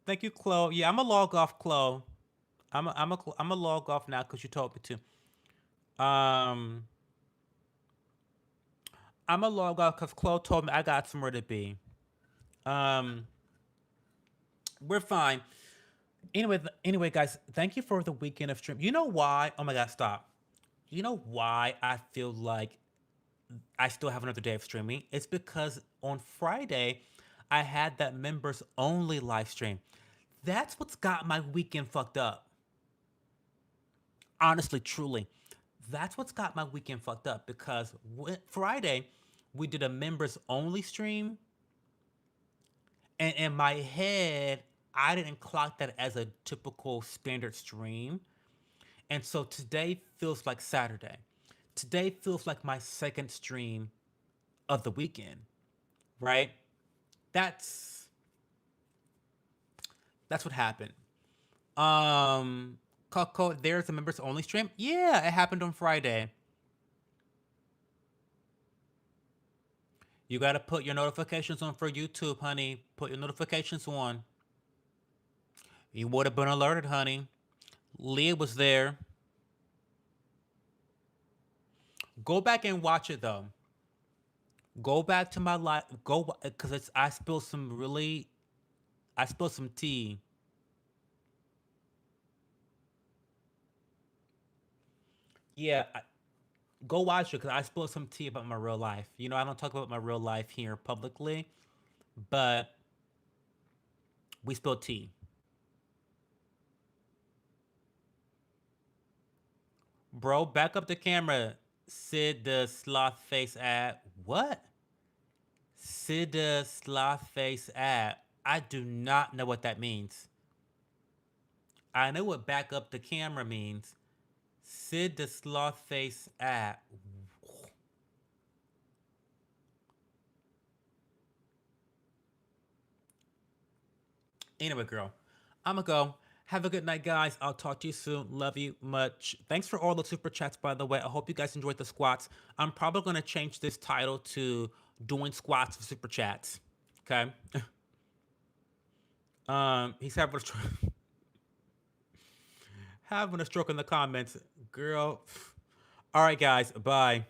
Thank you, Chloe. Yeah, I'm a log off, Chloe. I'm a log off now because you told me to. I'm a log off because Chloe told me I got somewhere to be. Um, we're fine. Anyway, guys, thank you for the weekend of stream. You know why? Oh my God, stop. You know why I feel like I still have another day of streaming? It's because on Friday, I had that members only live stream. That's what's got my weekend fucked up. Honestly, truly. That's what's got my weekend fucked up because Friday, we did a members only stream. And in my head, I didn't clock that as a typical standard stream. And so today feels like Saturday. Today feels like my second stream of the weekend, right? That's that's what happened. Coco, there's a members only stream. Yeah, it happened on Friday. You gotta put your notifications on for YouTube, honey. Put your notifications on. You would have been alerted, honey. Leah was there. Go back and watch it though. Go back to my life. Go because it's I spilled some really. I spilled some tea. Yeah, go watch it because I spilled some tea about my real life. You know, I don't talk about my real life here publicly, but we spilled tea. Bro, back up the camera. Sid the sloth face ad. What? Sid the sloth face ad. I do not know what that means. I know what back up the camera means. Sid the sloth face ad. Anyway, girl, I'ma go. Have a good night, guys. I'll talk to you soon. Love you much. Thanks for all the super chats, by the way. I hope you guys enjoyed the squats. I'm probably gonna change this title to "Doing Squats for Super Chats." Okay. He's having having a stroke in the comments, girl. All right, guys. Bye.